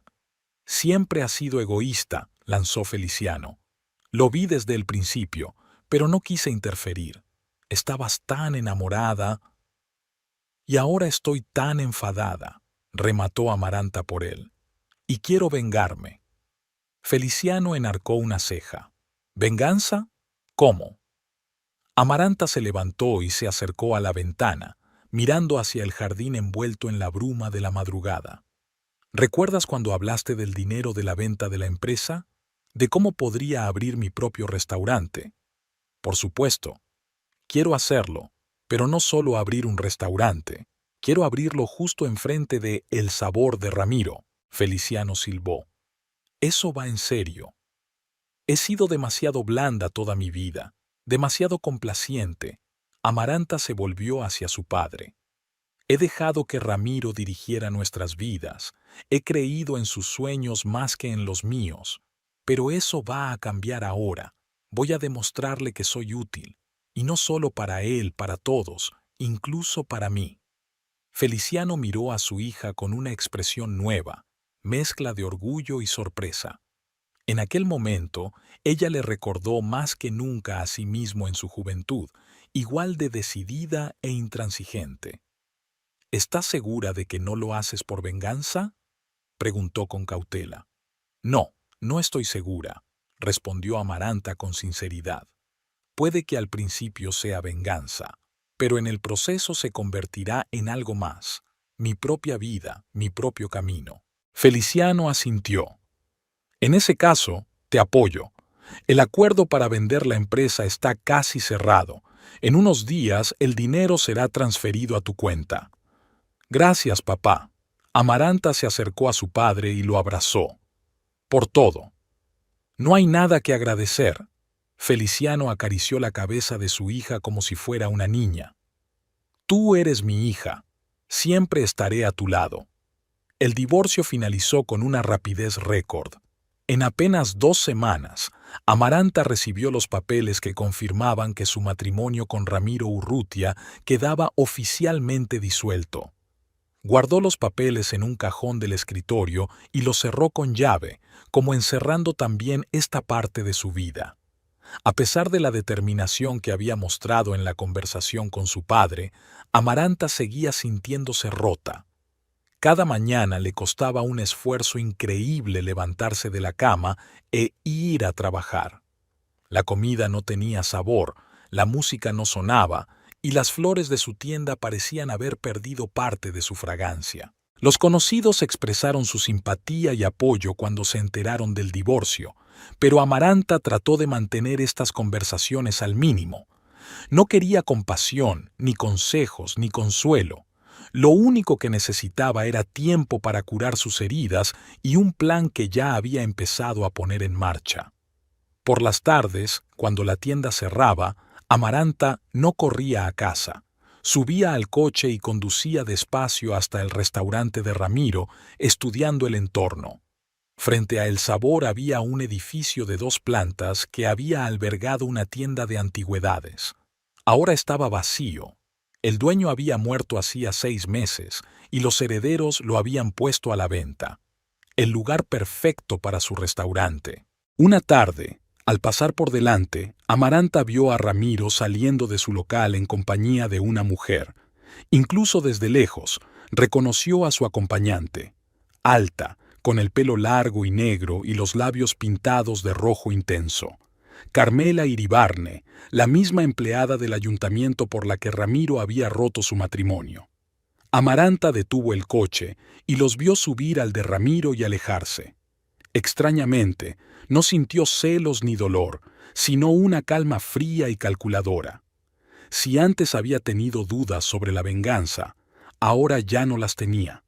Speaker 1: Siempre has sido egoísta, lanzó Feliciano. Lo vi desde el principio, pero no quise interferir. Estabas tan enamorada. Y ahora estoy tan enfadada, remató Amaranta por él. Y quiero vengarme. Feliciano enarcó una ceja. ¿Venganza? ¿Cómo? Amaranta se levantó y se acercó a la ventana, mirando hacia el jardín envuelto en la bruma de la madrugada. ¿Recuerdas cuando hablaste del dinero de la venta de la empresa? ¿De cómo podría abrir mi propio restaurante? Por supuesto. Quiero hacerlo, pero no solo abrir un restaurante. Quiero abrirlo justo enfrente de El Sabor de Ramiro, Feliciano silbó. Eso va en serio. He sido demasiado blanda toda mi vida, demasiado complaciente. Amaranta se volvió hacia su padre. He dejado que Ramiro dirigiera nuestras vidas. He creído en sus sueños más que en los míos. Pero eso va a cambiar ahora. Voy a demostrarle que soy útil. Y no solo para él, para todos, incluso para mí. Feliciano miró a su hija con una expresión nueva, mezcla de orgullo y sorpresa. En aquel momento, ella le recordó más que nunca a sí mismo en su juventud, igual de decidida e intransigente. ¿Estás segura de que no lo haces por venganza? Preguntó con cautela. No, no estoy segura, respondió Amaranta con sinceridad. Puede que al principio sea venganza, pero en el proceso se convertirá en algo más, mi propia vida, mi propio camino. Feliciano asintió. En ese caso, te apoyo. El acuerdo para vender la empresa está casi cerrado. En unos días el dinero será transferido a tu cuenta. Gracias, papá. Amaranta se acercó a su padre y lo abrazó. Por todo. No hay nada que agradecer. Feliciano acarició la cabeza de su hija como si fuera una niña. Tú eres mi hija. Siempre estaré a tu lado. El divorcio finalizó con una rapidez récord. En apenas 2 semanas, Amaranta recibió los papeles que confirmaban que su matrimonio con Ramiro Urrutia quedaba oficialmente disuelto. Guardó los papeles en un cajón del escritorio y los cerró con llave, como encerrando también esta parte de su vida. A pesar de la determinación que había mostrado en la conversación con su padre, Amaranta seguía sintiéndose rota. Cada mañana le costaba un esfuerzo increíble levantarse de la cama e ir a trabajar. La comida no tenía sabor, la música no sonaba, y las flores de su tienda parecían haber perdido parte de su fragancia. Los conocidos expresaron su simpatía y apoyo cuando se enteraron del divorcio, pero Amaranta trató de mantener estas conversaciones al mínimo. No quería compasión, ni consejos, ni consuelo. Lo único que necesitaba era tiempo para curar sus heridas y un plan que ya había empezado a poner en marcha. Por las tardes, cuando la tienda cerraba, Amaranta no corría a casa. Subía al coche y conducía despacio hasta el restaurante de Ramiro, estudiando el entorno. Frente a El Sabor había un edificio de 2 plantas que había albergado una tienda de antigüedades. Ahora estaba vacío. El dueño había muerto hacía 6 meses y los herederos lo habían puesto a la venta. El lugar perfecto para su restaurante. Una tarde, al pasar por delante, Amaranta vio a Ramiro saliendo de su local en compañía de una mujer. Incluso desde lejos, reconoció a su acompañante. Alta, con el pelo largo y negro y los labios pintados de rojo intenso. Carmela Iribarne, la misma empleada del ayuntamiento por la que Ramiro había roto su matrimonio. Amaranta detuvo el coche y los vio subir al de Ramiro y alejarse. Extrañamente, no sintió celos ni dolor, sino una calma fría y calculadora. Si antes había tenido dudas sobre la venganza, ahora ya no las tenía.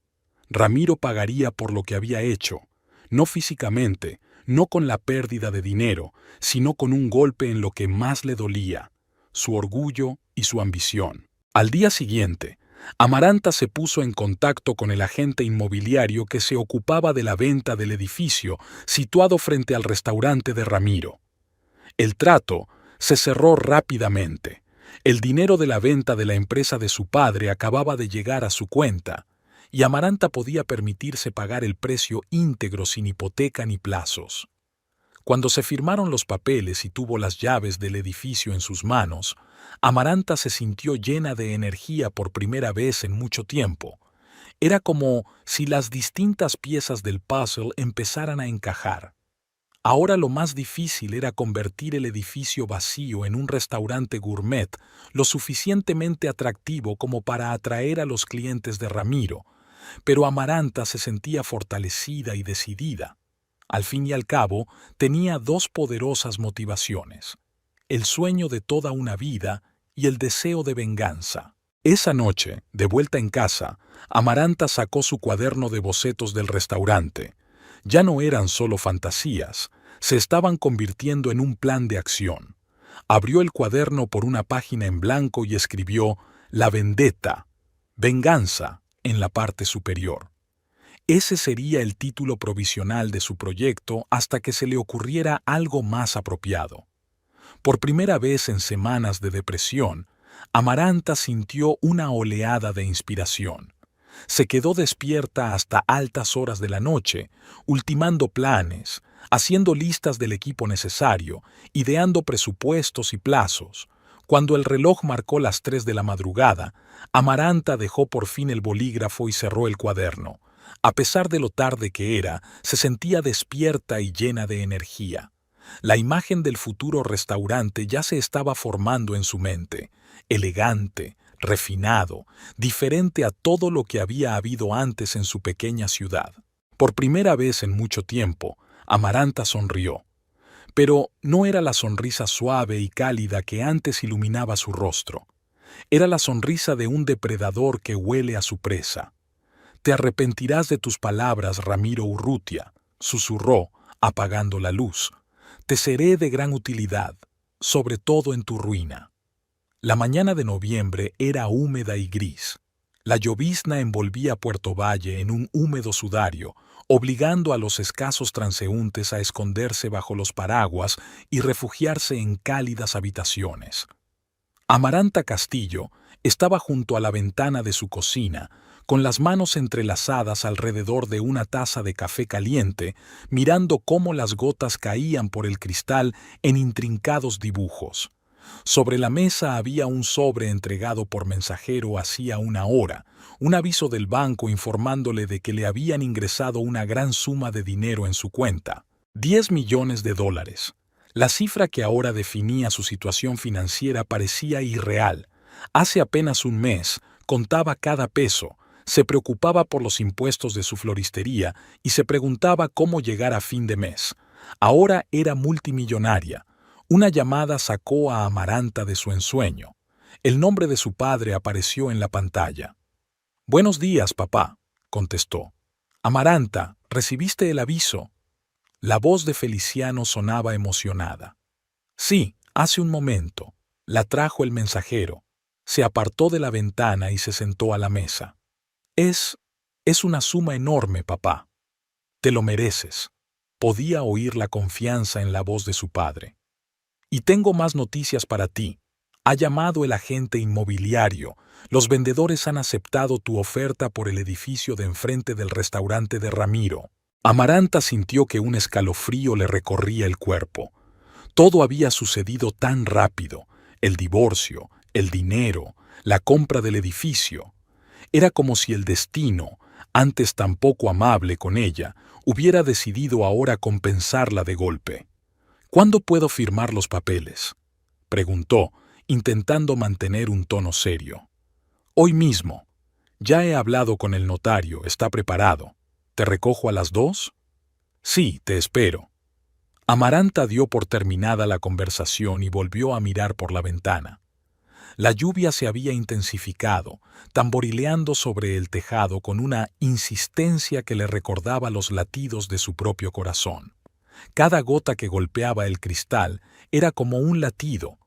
Speaker 1: Ramiro pagaría por lo que había hecho, no físicamente, no con la pérdida de dinero, sino con un golpe en lo que más le dolía, su orgullo y su ambición. Al día siguiente, Amaranta se puso en contacto con el agente inmobiliario que se ocupaba de la venta del edificio situado frente al restaurante de Ramiro. El trato se cerró rápidamente. El dinero de la venta de la empresa de su padre acababa de llegar a su cuenta, y Amaranta podía permitirse pagar el precio íntegro sin hipoteca ni plazos. Cuando se firmaron los papeles y tuvo las llaves del edificio en sus manos, Amaranta se sintió llena de energía por primera vez en mucho tiempo. Era como si las distintas piezas del puzzle empezaran a encajar. Ahora lo más difícil era convertir el edificio vacío en un restaurante gourmet lo suficientemente atractivo como para atraer a los clientes de Ramiro, pero Amaranta se sentía fortalecida y decidida. Al fin y al cabo, tenía dos poderosas motivaciones: el sueño de toda una vida y el deseo de venganza. Esa noche, de vuelta en casa, Amaranta sacó su cuaderno de bocetos del restaurante. Ya no eran solo fantasías, se estaban convirtiendo en un plan de acción. Abrió el cuaderno por una página en blanco y escribió La Vendetta, venganza, en la parte superior. Ese sería el título provisional de su proyecto hasta que se le ocurriera algo más apropiado. Por primera vez en semanas de depresión, Amaranta sintió una oleada de inspiración. Se quedó despierta hasta altas horas de la noche, ultimando planes, haciendo listas del equipo necesario, ideando presupuestos y plazos. Cuando el reloj marcó las 3 de la madrugada, Amaranta dejó por fin el bolígrafo y cerró el cuaderno. A pesar de lo tarde que era, se sentía despierta y llena de energía. La imagen del futuro restaurante ya se estaba formando en su mente, elegante, refinado, diferente a todo lo que había habido antes en su pequeña ciudad. Por primera vez en mucho tiempo, Amaranta sonrió. Pero no era la sonrisa suave y cálida que antes iluminaba su rostro. Era la sonrisa de un depredador que huele a su presa. «Te arrepentirás de tus palabras, Ramiro Urrutia», susurró, apagando la luz. «Te seré de gran utilidad, sobre todo en tu ruina». La mañana de noviembre era húmeda y gris. La llovizna envolvía Puerto Valle en un húmedo sudario, obligando a los escasos transeúntes a esconderse bajo los paraguas y refugiarse en cálidas habitaciones. Amaranta Castillo estaba junto a la ventana de su cocina, con las manos entrelazadas alrededor de una taza de café caliente, mirando cómo las gotas caían por el cristal en intrincados dibujos. Sobre la mesa había un sobre entregado por mensajero hacía una hora, un aviso del banco informándole de que le habían ingresado una gran suma de dinero en su cuenta, $10 millones. La cifra que ahora definía su situación financiera parecía irreal. Hace apenas un mes contaba cada peso, se preocupaba por los impuestos de su floristería y se preguntaba cómo llegar a fin de mes. Ahora era multimillonaria. Una llamada sacó a Amaranta de su ensueño. El nombre de su padre apareció en la pantalla. «Buenos días, papá», contestó. «Amaranta, ¿recibiste el aviso?» La voz de Feliciano sonaba emocionada. «Sí, hace un momento». La trajo el mensajero. Se apartó de la ventana y se sentó a la mesa. Es una suma enorme, papá. Te lo mereces». Podía oír la confianza en la voz de su padre. «Y tengo más noticias para ti. Ha llamado el agente inmobiliario. Los vendedores han aceptado tu oferta por el edificio de enfrente del restaurante de Ramiro». Amaranta sintió que un escalofrío le recorría el cuerpo. Todo había sucedido tan rápido: el divorcio, el dinero, la compra del edificio. Era como si el destino, antes tan poco amable con ella, hubiera decidido ahora compensarla de golpe. «¿Cuándo puedo firmar los papeles?», preguntó, intentando mantener un tono serio. «Hoy mismo. Ya he hablado con el notario, está preparado. ¿Te recojo a las 2? «Sí, te espero». Amaranta dio por terminada la conversación y volvió a mirar por la ventana. La lluvia se había intensificado, tamborileando sobre el tejado con una insistencia que le recordaba los latidos de su propio corazón. Cada gota que golpeaba el cristal era como un latido,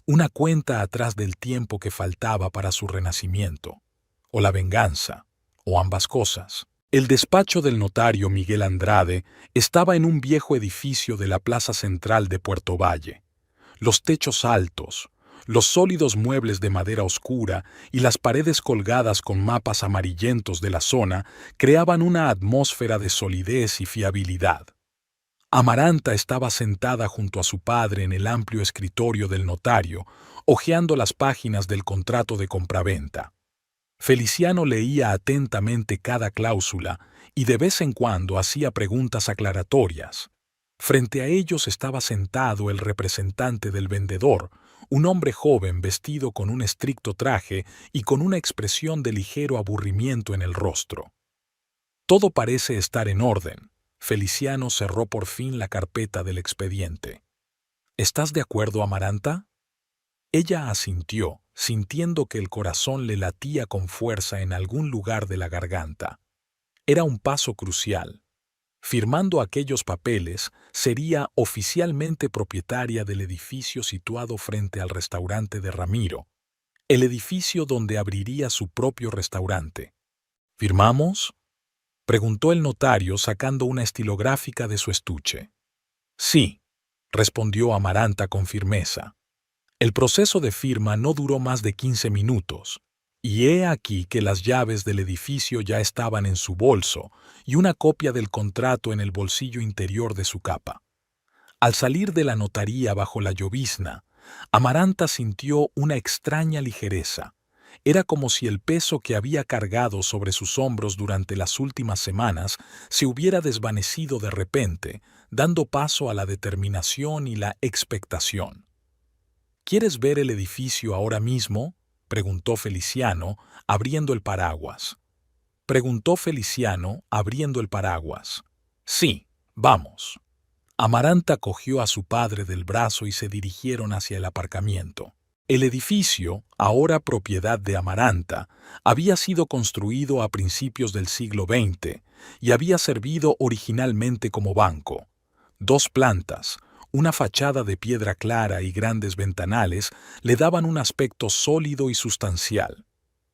Speaker 1: una cuenta atrás del tiempo que faltaba para su renacimiento, o la venganza, o ambas cosas. El despacho del notario Miguel Andrade estaba en un viejo edificio de la plaza central de Puerto Valle. Los techos altos, los sólidos muebles de madera oscura y las paredes colgadas con mapas amarillentos de la zona creaban una atmósfera de solidez y fiabilidad. Amaranta estaba sentada junto a su padre en el amplio escritorio del notario, hojeando las páginas del contrato de compraventa. Feliciano leía atentamente cada cláusula y de vez en cuando hacía preguntas aclaratorias. Frente a ellos estaba sentado el representante del vendedor, un hombre joven vestido con un estricto traje y con una expresión de ligero aburrimiento en el rostro. Todo parece estar en orden. Feliciano cerró por fin la carpeta del expediente. ¿Estás de acuerdo, Amaranta? Ella asintió, sintiendo que el corazón le latía con fuerza en algún lugar de la garganta. Era un paso crucial. Firmando aquellos papeles, sería oficialmente propietaria del edificio situado frente al restaurante de Ramiro, el edificio donde abriría su propio restaurante. ¿Firmamos?, preguntó el notario sacando una estilográfica de su estuche. Sí, respondió Amaranta con firmeza. El proceso de firma no duró más de 15 minutos, y he aquí que las llaves del edificio ya estaban en su bolso y una copia del contrato en el bolsillo interior de su capa. Al salir de la notaría bajo la llovizna, Amaranta sintió una extraña ligereza. Era como si el peso que había cargado sobre sus hombros durante las últimas semanas se hubiera desvanecido de repente, dando paso a la determinación y la expectación. ¿Quieres ver el edificio ahora mismo?, preguntó Feliciano, abriendo el paraguas. Sí, vamos. Amaranta cogió a su padre del brazo y se dirigieron hacia el aparcamiento. El edificio, ahora propiedad de Amaranta, había sido construido a principios del siglo XX y había servido originalmente como banco. 2 plantas, una fachada de piedra clara y grandes ventanales le daban un aspecto sólido y sustancial.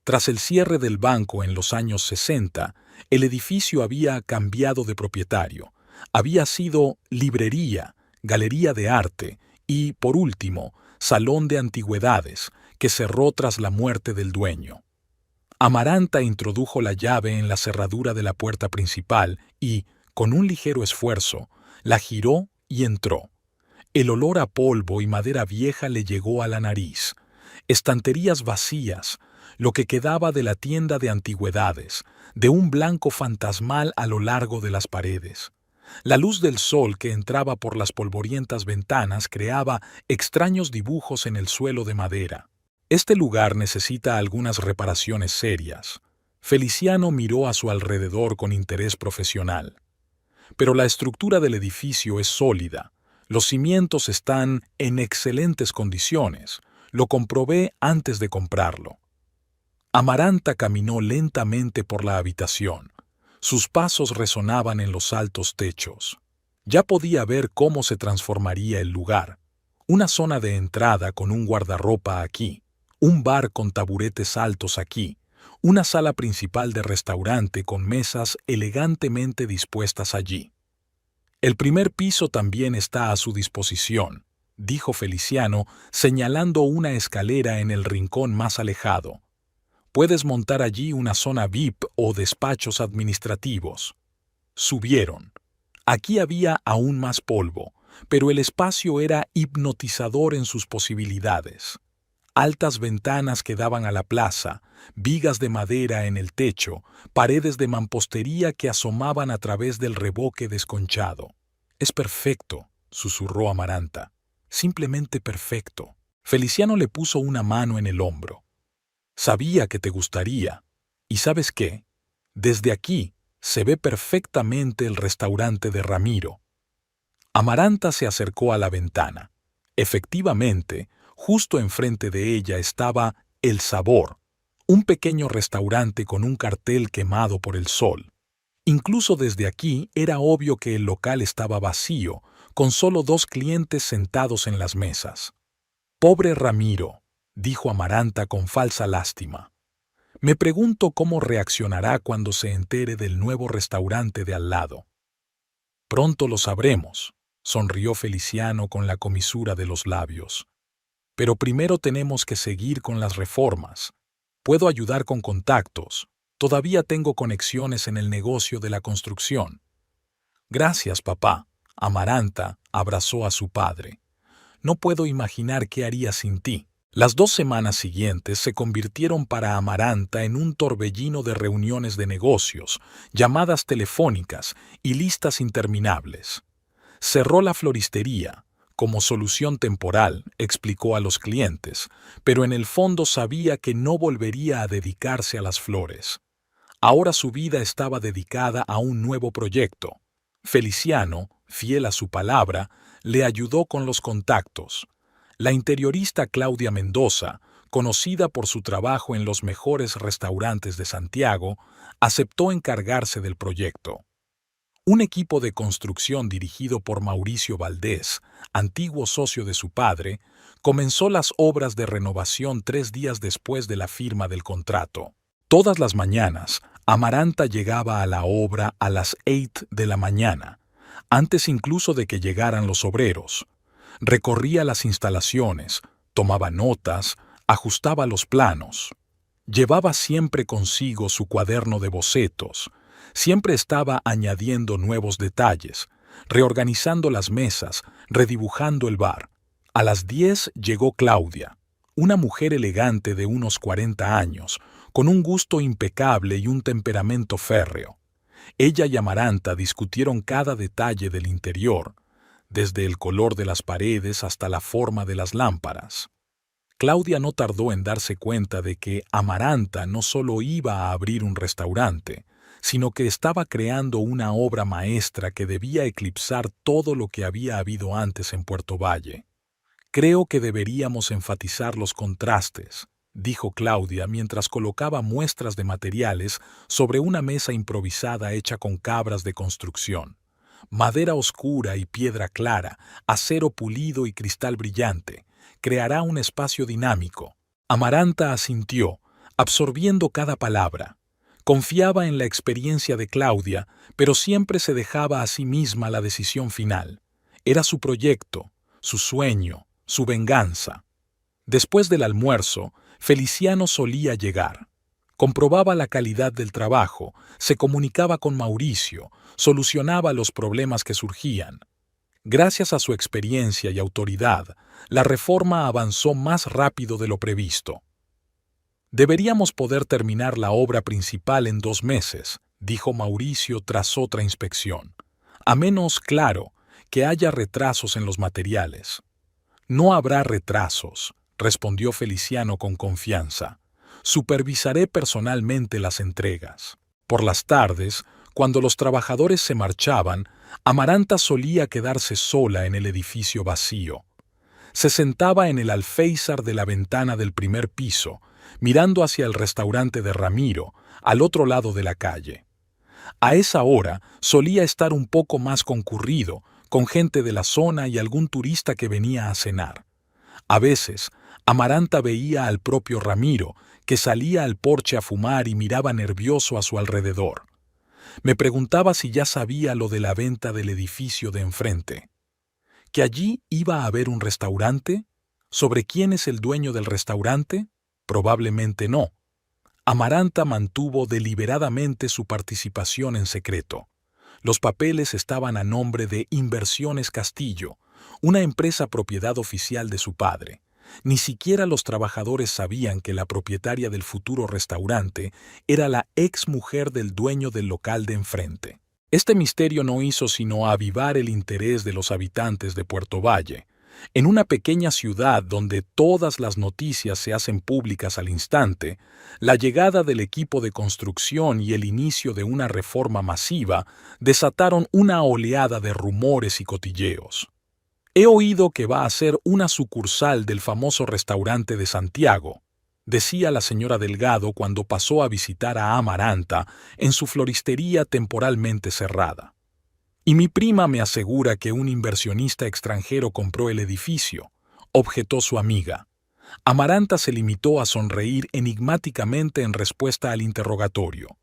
Speaker 1: Tras el cierre del banco en los años 60, el edificio había cambiado de propietario. Había sido librería, galería de arte y, por último, salón de antigüedades, que cerró tras la muerte del dueño. Amaranta introdujo la llave en la cerradura de la puerta principal y, con un ligero esfuerzo, la giró y entró. El olor a polvo y madera vieja le llegó a la nariz. Estanterías vacías, lo que quedaba de la tienda de antigüedades, de un blanco fantasmal a lo largo de las paredes. La luz del sol que entraba por las polvorientas ventanas creaba extraños dibujos en el suelo de madera. Este lugar necesita algunas reparaciones serias. Feliciano miró a su alrededor con interés profesional. Pero la estructura del edificio es sólida. Los cimientos están en excelentes condiciones. Lo comprobé antes de comprarlo. Amaranta caminó lentamente por la habitación. Sus pasos resonaban en los altos techos. Ya podía ver cómo se transformaría el lugar. Una zona de entrada con un guardarropa aquí, un bar con taburetes altos aquí, una sala principal de restaurante con mesas elegantemente dispuestas allí. El primer piso también está a su disposición, dijo Feliciano, señalando una escalera en el rincón más alejado. Puedes montar allí una zona VIP o despachos administrativos. Subieron. Aquí había aún más polvo, pero el espacio era hipnotizador en sus posibilidades. Altas ventanas que daban a la plaza, vigas de madera en el techo, paredes de mampostería que asomaban a través del revoque desconchado. «Es perfecto», susurró Amaranta. «Simplemente perfecto». Feliciano le puso una mano en el hombro. «Sabía que te gustaría. ¿Y sabes qué? Desde aquí se ve perfectamente el restaurante de Ramiro». Amaranta se acercó a la ventana. Efectivamente, Justo enfrente de ella estaba El Sabor, un pequeño restaurante con un cartel quemado por el sol. Incluso desde aquí era obvio que el local estaba vacío, con solo 2 clientes sentados en las mesas. «Pobre Ramiro», dijo Amaranta con falsa lástima. «Me pregunto cómo reaccionará cuando se entere del nuevo restaurante de al lado». «Pronto lo sabremos», sonrió Feliciano con la comisura de los labios. «Pero primero tenemos que seguir con las reformas. Puedo ayudar con contactos. Todavía tengo conexiones en el negocio de la construcción». «Gracias, papá». Amaranta abrazó a su padre. «No puedo imaginar qué haría sin ti». Las 2 semanas siguientes se convirtieron para Amaranta en un torbellino de reuniones de negocios, llamadas telefónicas y listas interminables. Cerró la floristería, como solución temporal, explicó a los clientes, pero en el fondo sabía que no volvería a dedicarse a las flores. Ahora su vida estaba dedicada a un nuevo proyecto. Feliciano, fiel a su palabra, le ayudó con los contactos. La interiorista Claudia Mendoza, conocida por su trabajo en los mejores restaurantes de Santiago, aceptó encargarse del proyecto. Un equipo de construcción dirigido por Mauricio Valdés, antiguo socio de su padre, comenzó las obras de renovación 3 días después de la firma del contrato. Todas las mañanas, Amaranta llegaba a la obra a las 8 de la mañana, antes incluso de que llegaran los obreros. Recorría las instalaciones, tomaba notas, ajustaba los planos. Llevaba siempre consigo su cuaderno de bocetos. Siempre estaba añadiendo nuevos detalles, reorganizando las mesas, redibujando el bar. A las 10 llegó Claudia, una mujer elegante de unos 40 años, con un gusto impecable y un temperamento férreo. Ella y Amaranta discutieron cada detalle del interior, desde el color de las paredes hasta la forma de las lámparas. Claudia no tardó en darse cuenta de que Amaranta no solo iba a abrir un restaurante, sino que estaba creando una obra maestra que debía eclipsar todo lo que había habido antes en Puerto Valle. «Creo que deberíamos enfatizar los contrastes», dijo Claudia mientras colocaba muestras de materiales sobre una mesa improvisada hecha con cabras de construcción. Madera oscura y piedra clara, acero pulido y cristal brillante. Creará un espacio dinámico. Amaranta asintió, absorbiendo cada palabra. Confiaba en la experiencia de Claudia, pero siempre se dejaba a sí misma la decisión final. Era su proyecto, su sueño, su venganza. Después del almuerzo, Feliciano solía llegar. Comprobaba la calidad del trabajo, se comunicaba con Mauricio, solucionaba los problemas que surgían. Gracias a su experiencia y autoridad, la reforma avanzó más rápido de lo previsto. «Deberíamos poder terminar la obra principal en 2 meses», dijo Mauricio tras otra inspección. «A menos, claro, que haya retrasos en los materiales». «No habrá retrasos», respondió Feliciano con confianza. «Supervisaré personalmente las entregas». Por las tardes, cuando los trabajadores se marchaban, Amaranta solía quedarse sola en el edificio vacío. Se sentaba en el alféizar de la ventana del primer piso, mirando hacia el restaurante de Ramiro, al otro lado de la calle. A esa hora solía estar un poco más concurrido, con gente de la zona y algún turista que venía a cenar. A veces, Amaranta veía al propio Ramiro, que salía al porche a fumar y miraba nervioso a su alrededor. Me preguntaba si ya sabía lo de la venta del edificio de enfrente. ¿Que allí iba a haber un restaurante? ¿Sobre quién es el dueño del restaurante? Probablemente no. Amaranta mantuvo deliberadamente su participación en secreto. Los papeles estaban a nombre de Inversiones Castillo, una empresa propiedad oficial de su padre. Ni siquiera los trabajadores sabían que la propietaria del futuro restaurante era la ex mujer del dueño del local de enfrente. Este misterio no hizo sino avivar el interés de los habitantes de Puerto Valle. En una pequeña ciudad donde todas las noticias se hacen públicas al instante, la llegada del equipo de construcción y el inicio de una reforma masiva desataron una oleada de rumores y cotilleos. He oído que va a ser una sucursal del famoso restaurante de Santiago, decía la señora Delgado cuando pasó a visitar a Amaranta en su floristería temporalmente cerrada. Y mi prima me asegura que un inversionista extranjero compró el edificio, objetó su amiga. Amaranta se limitó a sonreír enigmáticamente en respuesta al interrogatorio.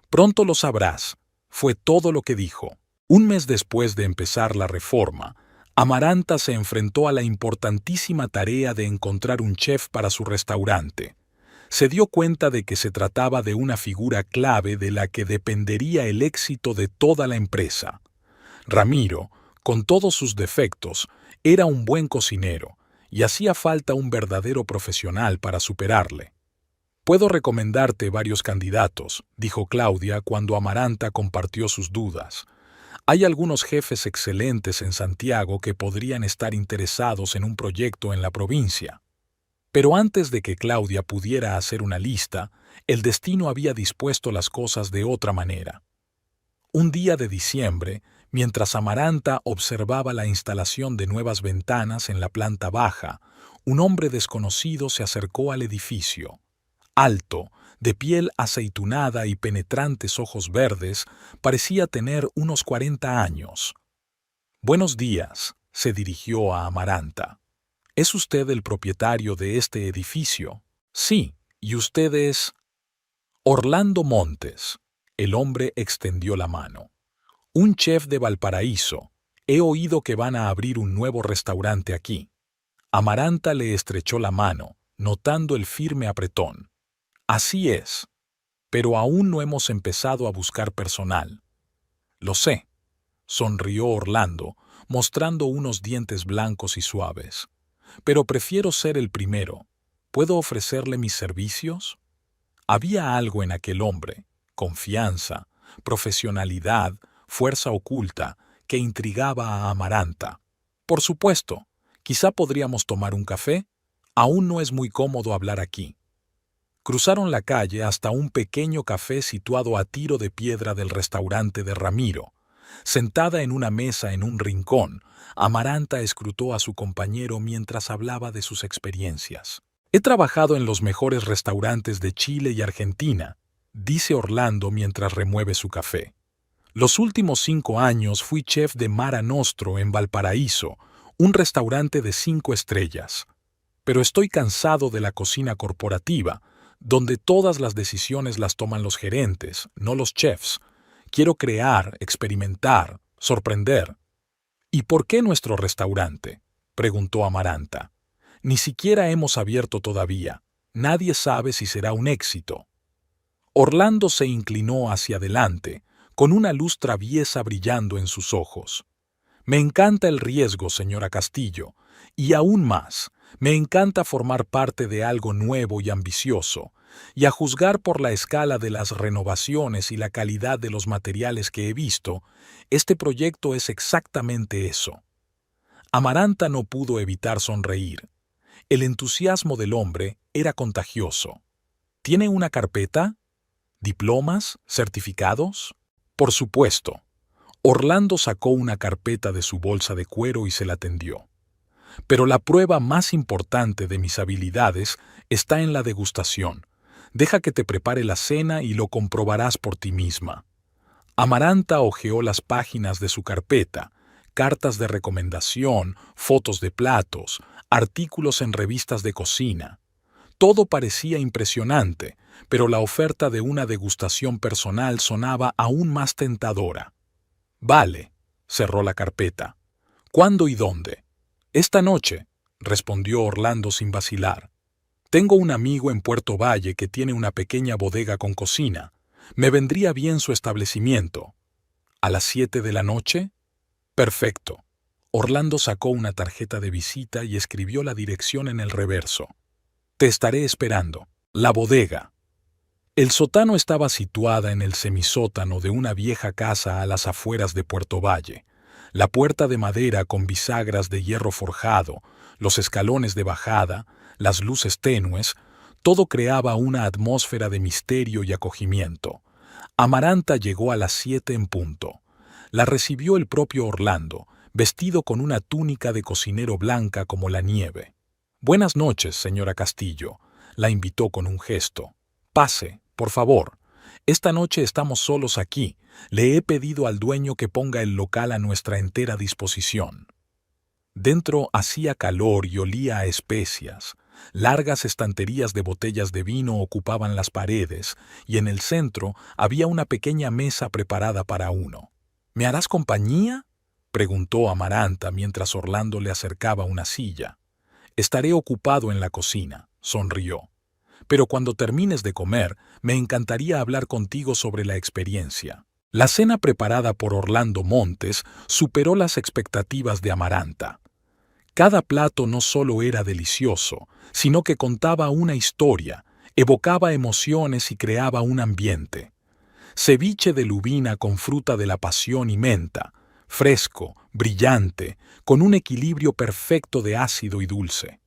Speaker 1: Pronto lo sabrás, fue todo lo que dijo. Un mes después de empezar la reforma, Amaranta se enfrentó a la importantísima tarea de encontrar un chef para su restaurante. Se dio cuenta de que se trataba de una figura clave de la que dependería el éxito de toda la empresa. Ramiro, con todos sus defectos, era un buen cocinero y hacía falta un verdadero profesional para superarle. Puedo recomendarte varios candidatos, dijo Claudia cuando Amaranta compartió sus dudas. Hay algunos jefes excelentes en Santiago que podrían estar interesados en un proyecto en la provincia. Pero antes de que Claudia pudiera hacer una lista, el destino había dispuesto las cosas de otra manera. Un día de diciembre, mientras Amaranta observaba la instalación de nuevas ventanas en la planta baja, un hombre desconocido se acercó al edificio. Alto, de piel aceitunada y penetrantes ojos verdes, parecía tener unos 40 años. «Buenos días», se dirigió a Amaranta. «¿Es usted el propietario de este edificio?» «Sí, ¿y usted es?» «Orlando Montes». El hombre extendió la mano. «Un chef de Valparaíso. He oído que van a abrir un nuevo restaurante aquí». Amaranta le estrechó la mano, notando el firme apretón. «Así es. Pero aún no hemos empezado a buscar personal». «Lo sé», sonrió Orlando, mostrando unos dientes blancos y suaves. «Pero prefiero ser el primero. ¿Puedo ofrecerle mis servicios?» Había algo en aquel hombre, confianza, profesionalidad, fuerza oculta, que intrigaba a Amaranta. «Por supuesto. Quizá podríamos tomar un café. Aún no es muy cómodo hablar aquí». Cruzaron la calle hasta un pequeño café situado a tiro de piedra del restaurante de Ramiro. Sentada en una mesa en un rincón, Amaranta escrutó a su compañero mientras hablaba de sus experiencias. «He trabajado en los mejores restaurantes de Chile y Argentina», dice Orlando mientras remueve su café. «Los últimos 5 años fui chef de Mara Nostro en Valparaíso, un restaurante de 5 estrellas. Pero estoy cansado de la cocina corporativa, donde todas las decisiones las toman los gerentes, no los chefs. Quiero crear, experimentar, sorprender». «¿Y por qué nuestro restaurante?», preguntó Amaranta. «Ni siquiera hemos abierto todavía. Nadie sabe si será un éxito». Orlando se inclinó hacia adelante, con una luz traviesa brillando en sus ojos. «Me encanta el riesgo, señora Castillo, y aún más, me encanta formar parte de algo nuevo y ambicioso, y a juzgar por la escala de las renovaciones y la calidad de los materiales que he visto, este proyecto es exactamente eso». Amaranta no pudo evitar sonreír. El entusiasmo del hombre era contagioso. «¿Tiene una carpeta? ¿Diplomas? ¿Certificados?» «Por supuesto». Orlando sacó una carpeta de su bolsa de cuero y se la tendió. «Pero la prueba más importante de mis habilidades está en la degustación. Deja que te prepare la cena y lo comprobarás por ti misma». Amaranta hojeó las páginas de su carpeta, cartas de recomendación, fotos de platos, artículos en revistas de cocina. Todo parecía impresionante, pero la oferta de una degustación personal sonaba aún más tentadora. «Vale», cerró la carpeta. «¿Cuándo y dónde?» «Esta noche», respondió Orlando sin vacilar. «Tengo un amigo en Puerto Valle que tiene una pequeña bodega con cocina. Me vendría bien su establecimiento». «¿A las 7 de la noche?» «Perfecto». Orlando sacó una tarjeta de visita y escribió la dirección en el reverso. «Te estaré esperando». La bodega. El sótano estaba situada en el semisótano de una vieja casa a las afueras de Puerto Valle. La puerta de madera con bisagras de hierro forjado, los escalones de bajada, las luces tenues, todo creaba una atmósfera de misterio y acogimiento. Amaranta llegó a las 7 en punto. La recibió el propio Orlando, vestido con una túnica de cocinero blanca como la nieve. «Buenas noches, señora Castillo», la invitó con un gesto. «Pase, por favor. Esta noche estamos solos aquí. Le he pedido al dueño que ponga el local a nuestra entera disposición». Dentro hacía calor y olía a especias. Largas estanterías de botellas de vino ocupaban las paredes y en el centro había una pequeña mesa preparada para uno. «¿Me harás compañía?», preguntó Amaranta mientras Orlando le acercaba una silla. «Estaré ocupado en la cocina», sonrió. «Pero cuando termines de comer, me encantaría hablar contigo sobre la experiencia». La cena preparada por Orlando Montes superó las expectativas de Amaranta. Cada plato no solo era delicioso, sino que contaba una historia, evocaba emociones y creaba un ambiente. Ceviche de lubina con fruta de la pasión y menta, fresco, brillante, con un equilibrio perfecto de ácido y dulce.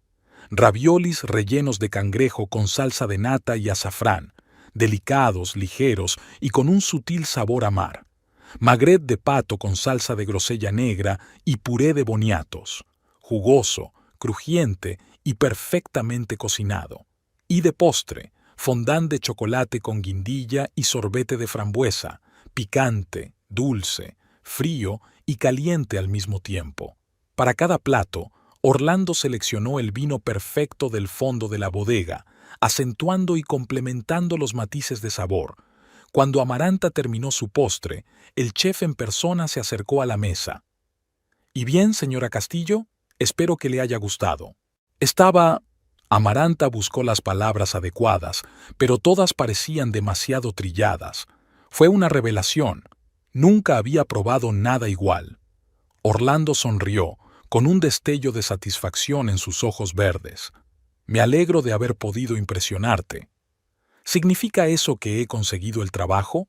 Speaker 1: Raviolis rellenos de cangrejo con salsa de nata y azafrán, delicados, ligeros y con un sutil sabor a mar. Magret de pato con salsa de grosella negra y puré de boniatos. Jugoso, crujiente y perfectamente cocinado. Y de postre, fondant de chocolate con guindilla y sorbete de frambuesa, picante, dulce, frío y caliente al mismo tiempo. Para cada plato, Orlando seleccionó el vino perfecto del fondo de la bodega, acentuando y complementando los matices de sabor. Cuando Amaranta terminó su postre, el chef en persona se acercó a la mesa. «¿Y bien, señora Castillo? Espero que le haya gustado». Amaranta buscó las palabras adecuadas, pero todas parecían demasiado trilladas. Fue una revelación. Nunca había probado nada igual. Orlando sonrió, con un destello de satisfacción en sus ojos verdes. «Me alegro de haber podido impresionarte». «¿Significa eso que he conseguido el trabajo?».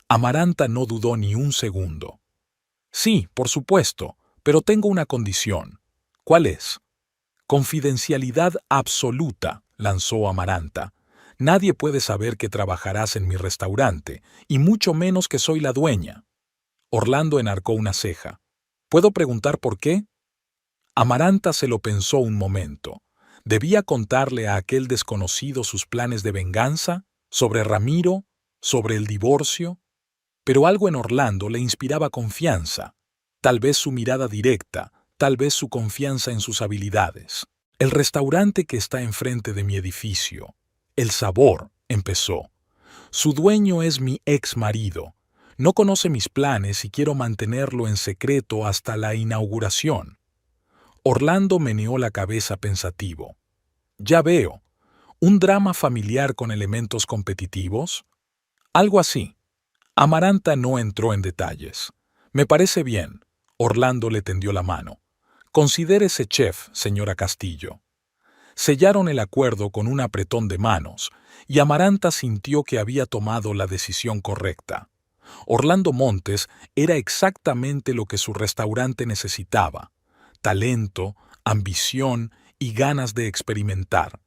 Speaker 1: Amaranta no dudó ni un segundo. «Sí, por supuesto, pero tengo una condición». «¿Cuál es?». «Confidencialidad absoluta», lanzó Amaranta. «Nadie puede saber que trabajarás en mi restaurante, y mucho menos que soy la dueña». Orlando enarcó una ceja. «¿Puedo preguntar por qué?». Amaranta se lo pensó un momento. ¿Debía contarle a aquel desconocido sus planes de venganza? ¿Sobre Ramiro? ¿Sobre el divorcio? Pero algo en Orlando le inspiraba confianza. Tal vez su mirada directa, tal vez su confianza en sus habilidades. «El restaurante que está enfrente de mi edificio. El Sabor», empezó. «Su dueño es mi ex marido. No conoce mis planes y quiero mantenerlo en secreto hasta la inauguración». Orlando meneó la cabeza pensativo. «Ya veo. ¿Un drama familiar con elementos competitivos?». «Algo así». Amaranta no entró en detalles. «Me parece bien». Orlando le tendió la mano. «Considérese chef, señora Castillo». Sellaron el acuerdo con un apretón de manos, y Amaranta sintió que había tomado la decisión correcta. Orlando Montes era exactamente lo que su restaurante necesitaba: talento, ambición y ganas de experimentar.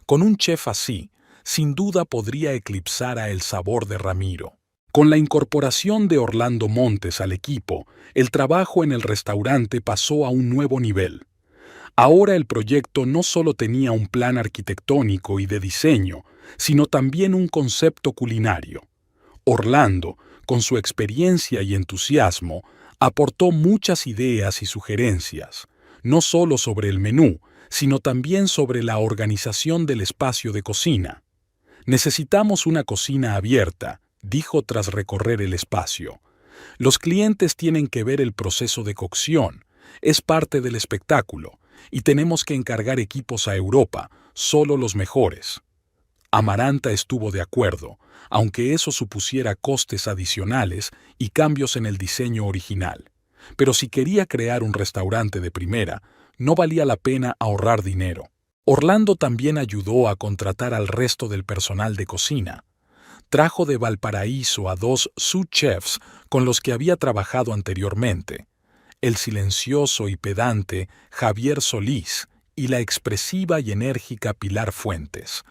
Speaker 1: Con un chef así, sin duda podría eclipsar a El Sabor de Ramiro. Con la incorporación de Orlando Montes al equipo, el trabajo en el restaurante pasó a un nuevo nivel. Ahora el proyecto no solo tenía un plan arquitectónico y de diseño, sino también un concepto culinario. Orlando, con su experiencia y entusiasmo, aportó muchas ideas y sugerencias, no solo sobre el menú, sino también sobre la organización del espacio de cocina. «Necesitamos una cocina abierta», dijo tras recorrer el espacio. «Los clientes tienen que ver el proceso de cocción, es parte del espectáculo, y tenemos que encargar equipos a Europa, solo los mejores». Amaranta estuvo de acuerdo, aunque eso supusiera costes adicionales y cambios en el diseño original. Pero si quería crear un restaurante de primera, no valía la pena ahorrar dinero. Orlando también ayudó a contratar al resto del personal de cocina. Trajo de Valparaíso a 2 sous chefs con los que había trabajado anteriormente: el silencioso y pedante Javier Solís y la expresiva y enérgica Pilar Fuentes.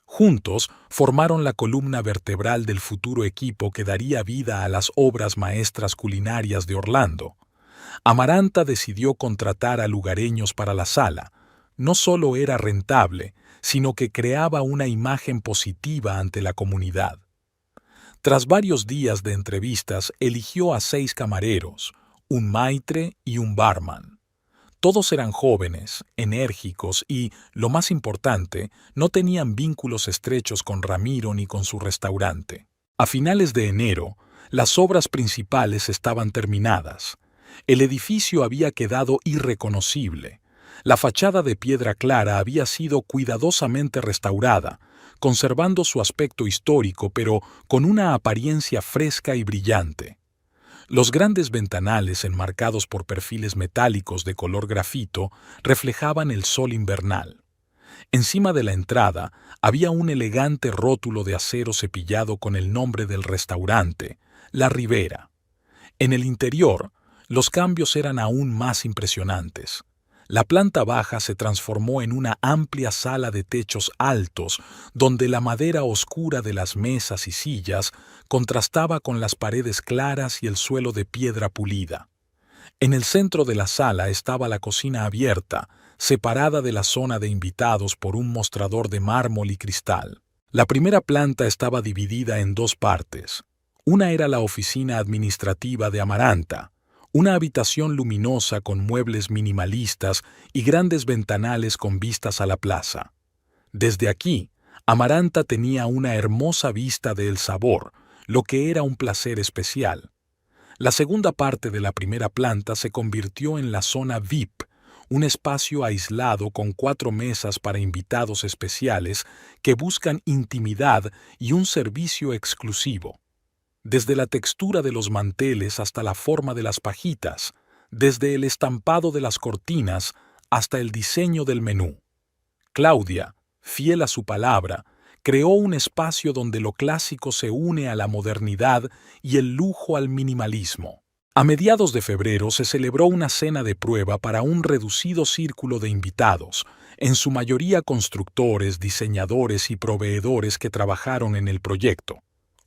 Speaker 1: Juntos formaron la columna vertebral del futuro equipo que daría vida a las obras maestras culinarias de Orlando. Amaranta decidió contratar a lugareños para la sala. No solo era rentable, sino que creaba una imagen positiva ante la comunidad. Tras varios días de entrevistas, eligió a 6 camareros, un maitre y un barman. Todos eran jóvenes, enérgicos y, lo más importante, no tenían vínculos estrechos con Ramiro ni con su restaurante. A finales de enero, las obras principales estaban terminadas. El edificio había quedado irreconocible. La fachada de piedra clara había sido cuidadosamente restaurada, conservando su aspecto histórico pero con una apariencia fresca y brillante. Los grandes ventanales enmarcados por perfiles metálicos de color grafito reflejaban el sol invernal. Encima de la entrada había un elegante rótulo de acero cepillado con el nombre del restaurante, La Ribera. En el interior, los cambios eran aún más impresionantes. La planta baja se transformó en una amplia sala de techos altos, donde la madera oscura de las mesas y sillas contrastaba con las paredes claras y el suelo de piedra pulida. En el centro de la sala estaba la cocina abierta, separada de la zona de invitados por un mostrador de mármol y cristal. La primera planta estaba dividida en 2 partes. Una era la oficina administrativa de Amaranta, una habitación luminosa con muebles minimalistas y grandes ventanales con vistas a la plaza. Desde aquí, Amaranta tenía una hermosa vista de El Sabor, lo que era un placer especial. La segunda parte de la primera planta se convirtió en la zona VIP, un espacio aislado con 4 mesas para invitados especiales que buscan intimidad y un servicio exclusivo. Desde la textura de los manteles hasta la forma de las pajitas, desde el estampado de las cortinas hasta el diseño del menú. Claudia, fiel a su palabra, creó un espacio donde lo clásico se une a la modernidad y el lujo al minimalismo. A mediados de febrero se celebró una cena de prueba para un reducido círculo de invitados, en su mayoría constructores, diseñadores y proveedores que trabajaron en el proyecto.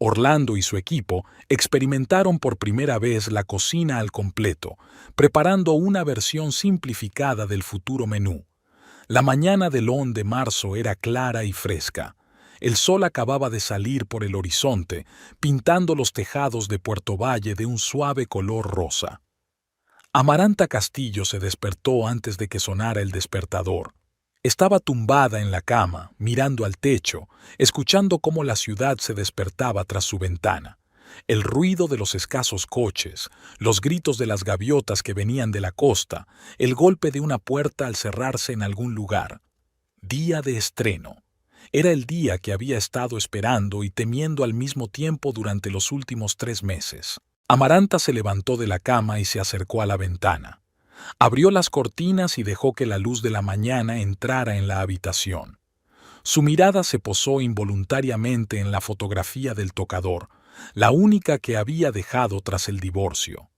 Speaker 1: Orlando y su equipo experimentaron por primera vez la cocina al completo, preparando una versión simplificada del futuro menú. La mañana del 11 de marzo era clara y fresca. El sol acababa de salir por el horizonte, pintando los tejados de Puerto Valle de un suave color rosa. Amaranta Castillo se despertó antes de que sonara el despertador. Estaba tumbada en la cama, mirando al techo, escuchando cómo la ciudad se despertaba tras su ventana. El ruido de los escasos coches, los gritos de las gaviotas que venían de la costa, el golpe de una puerta al cerrarse en algún lugar. Día de estreno. Era el día que había estado esperando y temiendo al mismo tiempo durante los últimos 3 meses. Amaranta se levantó de la cama y se acercó a la ventana. Abrió las cortinas y dejó que la luz de la mañana entrara en la habitación. Su mirada se posó involuntariamente en la fotografía del tocador, la única que había dejado tras el divorcio.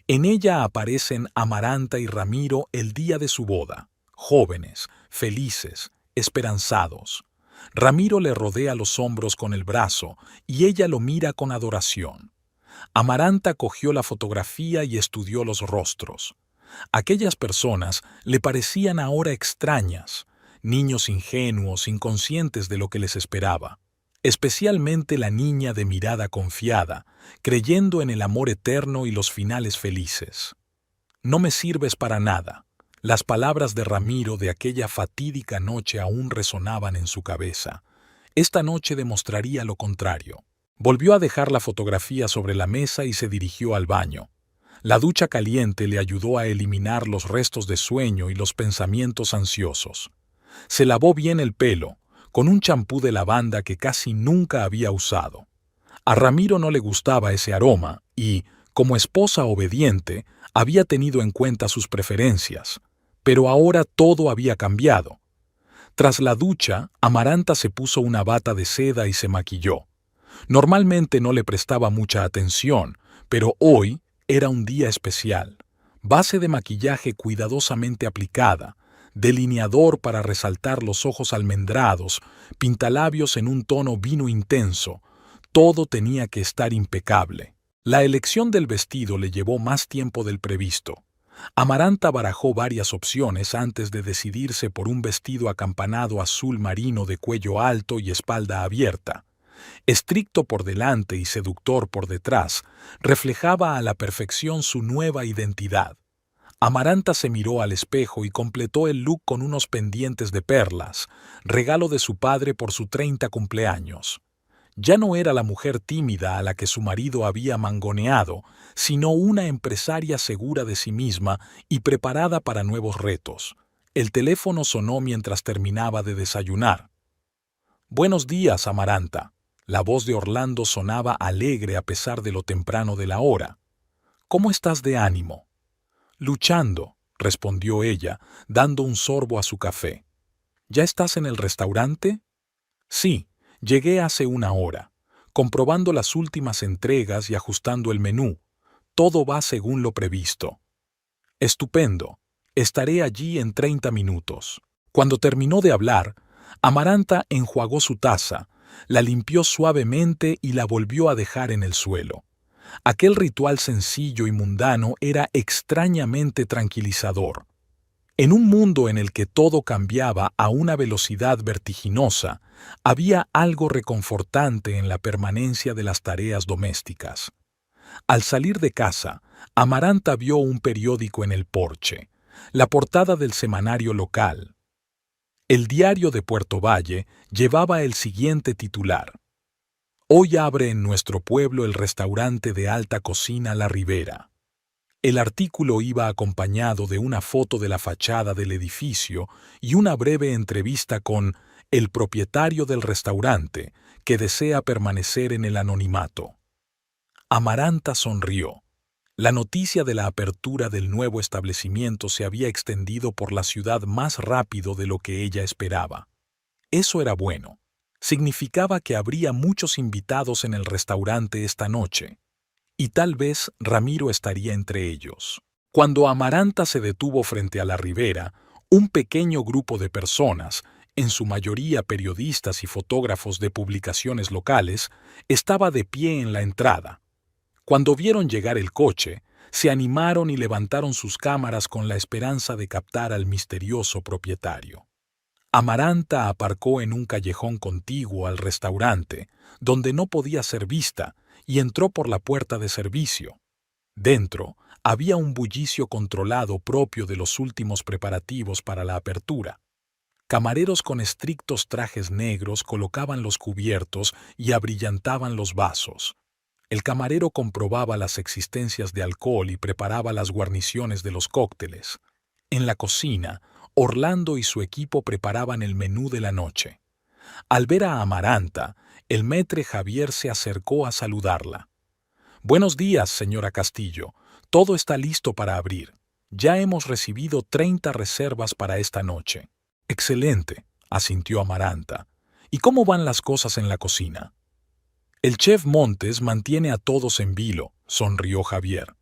Speaker 1: En ella aparecen Amaranta y Ramiro el día de su boda, jóvenes, felices, esperanzados. Ramiro le rodea los hombros con el brazo y ella lo mira con adoración. Amaranta cogió la fotografía y estudió los rostros. Aquellas personas le parecían ahora extrañas, niños ingenuos, inconscientes de lo que les esperaba. Especialmente la niña de mirada confiada, creyendo en el amor eterno y los finales felices. No me sirves para nada. Las palabras de Ramiro de aquella fatídica noche aún resonaban en su cabeza. Esta noche demostraría lo contrario. Volvió a dejar la fotografía sobre la mesa y se dirigió al baño. La ducha caliente le ayudó a eliminar los restos de sueño y los pensamientos ansiosos. Se lavó bien el pelo, con un champú de lavanda que casi nunca había usado. A Ramiro no le gustaba ese aroma y, como esposa obediente, había tenido en cuenta sus preferencias. Pero ahora todo había cambiado. Tras la ducha, Amaranta se puso una bata de seda y se maquilló. Normalmente no le prestaba mucha atención, pero hoy era un día especial. Base de maquillaje cuidadosamente aplicada, delineador para resaltar los ojos almendrados, pintalabios en un tono vino intenso. Todo tenía que estar impecable. La elección del vestido le llevó más tiempo del previsto. Amaranta barajó varias opciones antes de decidirse por un vestido acampanado azul marino de cuello alto y espalda abierta. Estricto por delante y seductor por detrás, reflejaba a la perfección su nueva identidad. Amaranta se miró al espejo y completó el look con unos pendientes de perlas, regalo de su padre por su 30 cumpleaños. Ya no era la mujer tímida a la que su marido había mangoneado, sino una empresaria segura de sí misma y preparada para nuevos retos. El teléfono sonó mientras terminaba de desayunar. «Buenos días, Amaranta». La voz de Orlando sonaba alegre a pesar de lo temprano de la hora. «¿Cómo estás de ánimo?» «Luchando», respondió ella, dando un sorbo a su café. «¿Ya estás en el restaurante?» «Sí, llegué hace una hora, comprobando las últimas entregas y ajustando el menú. Todo va según lo previsto». «Estupendo. Estaré allí en 30 minutos». Cuando terminó de hablar, Amaranta enjuagó su taza, la limpió suavemente y la volvió a dejar en el suelo. Aquel ritual sencillo y mundano era extrañamente tranquilizador. En un mundo en el que todo cambiaba a una velocidad vertiginosa, había algo reconfortante en la permanencia de las tareas domésticas. Al salir de casa, Amaranta vio un periódico en el porche, la portada del semanario local. El diario de Puerto Valle llevaba el siguiente titular: «Hoy abre en nuestro pueblo el restaurante de alta cocina La Ribera». El artículo iba acompañado de una foto de la fachada del edificio y una breve entrevista con el propietario del restaurante, que desea permanecer en el anonimato. Amaranta sonrió. La noticia de la apertura del nuevo establecimiento se había extendido por la ciudad más rápido de lo que ella esperaba. Eso era bueno. Significaba que habría muchos invitados en el restaurante esta noche. Y tal vez Ramiro estaría entre ellos. Cuando Amaranta se detuvo frente a la ribera, un pequeño grupo de personas, en su mayoría periodistas y fotógrafos de publicaciones locales, estaba de pie en la entrada. Cuando vieron llegar el coche, se animaron y levantaron sus cámaras con la esperanza de captar al misterioso propietario. Amaranta aparcó en un callejón contiguo al restaurante, donde no podía ser vista, y entró por la puerta de servicio. Dentro había un bullicio controlado propio de los últimos preparativos para la apertura. Camareros con estrictos trajes negros colocaban los cubiertos y abrillantaban los vasos. El camarero comprobaba las existencias de alcohol y preparaba las guarniciones de los cócteles. En la cocina, Orlando y su equipo preparaban el menú de la noche. Al ver a Amaranta, el maître Javier se acercó a saludarla. «Buenos días, señora Castillo. Todo está listo para abrir. Ya hemos recibido 30 reservas para esta noche». «Excelente», asintió Amaranta. «¿Y cómo van las cosas en la cocina?» «El chef Montes mantiene a todos en vilo», sonrió Javier.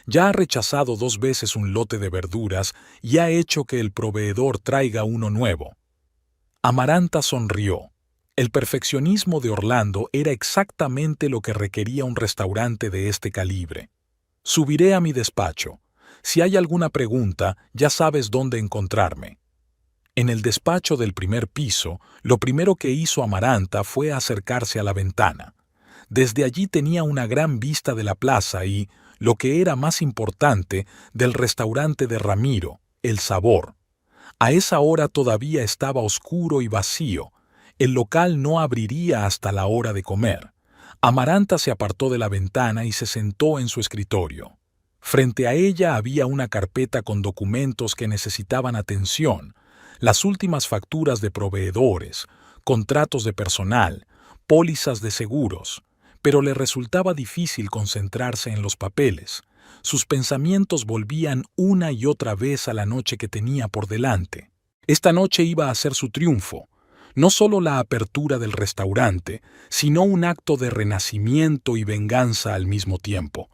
Speaker 1: «Ya ha rechazado 2 veces un lote de verduras y ha hecho que el proveedor traiga uno nuevo». Amaranta sonrió. El perfeccionismo de Orlando era exactamente lo que requería un restaurante de este calibre. «Subiré a mi despacho. Si hay alguna pregunta, ya sabes dónde encontrarme». En el despacho del primer piso, lo primero que hizo Amaranta fue acercarse a la ventana. Desde allí tenía una gran vista de la plaza y, lo que era más importante, del restaurante de Ramiro, El Sabor. A esa hora todavía estaba oscuro y vacío. El local no abriría hasta la hora de comer. Amaranta se apartó de la ventana y se sentó en su escritorio. Frente a ella había una carpeta con documentos que necesitaban atención, las últimas facturas de proveedores, contratos de personal, pólizas de seguros, pero le resultaba difícil concentrarse en los papeles. Sus pensamientos volvían una y otra vez a la noche que tenía por delante. Esta noche iba a ser su triunfo, no solo la apertura del restaurante, sino un acto de renacimiento y venganza al mismo tiempo.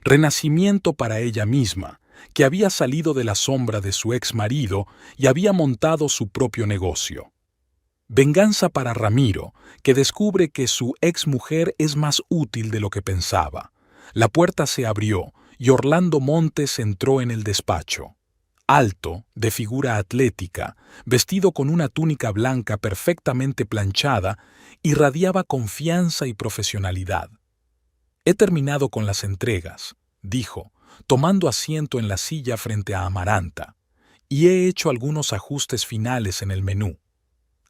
Speaker 1: Renacimiento para ella misma, que había salido de la sombra de su ex marido y había montado su propio negocio. Venganza para Ramiro, que descubre que su ex mujer es más útil de lo que pensaba. La puerta se abrió y Orlando Montes entró en el despacho. Alto, de figura atlética, vestido con una túnica blanca perfectamente planchada, irradiaba confianza y profesionalidad. «He terminado con las entregas», dijo, tomando asiento en la silla frente a Amaranta, «y he hecho algunos ajustes finales en el menú».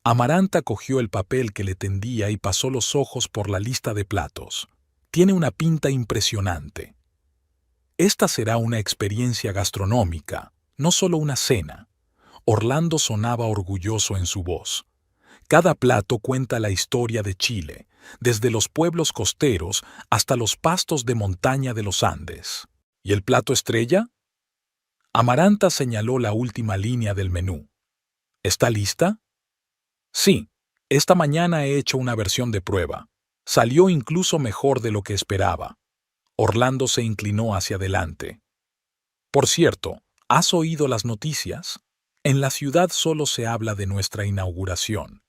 Speaker 1: Amaranta cogió el papel que le tendía y pasó los ojos por la lista de platos. «Tiene una pinta impresionante. Esta será una experiencia gastronómica, no solo una cena». Orlando sonaba orgulloso en su voz. «Cada plato cuenta la historia de Chile, desde los pueblos costeros hasta los pastos de montaña de los Andes». «¿Y el plato estrella?». Amaranta señaló la última línea del menú. «¿Está lista?». «Sí, esta mañana he hecho una versión de prueba. Salió incluso mejor de lo que esperaba». Orlando se inclinó hacia adelante. «Por cierto, ¿has oído las noticias? En la ciudad solo se habla de nuestra inauguración.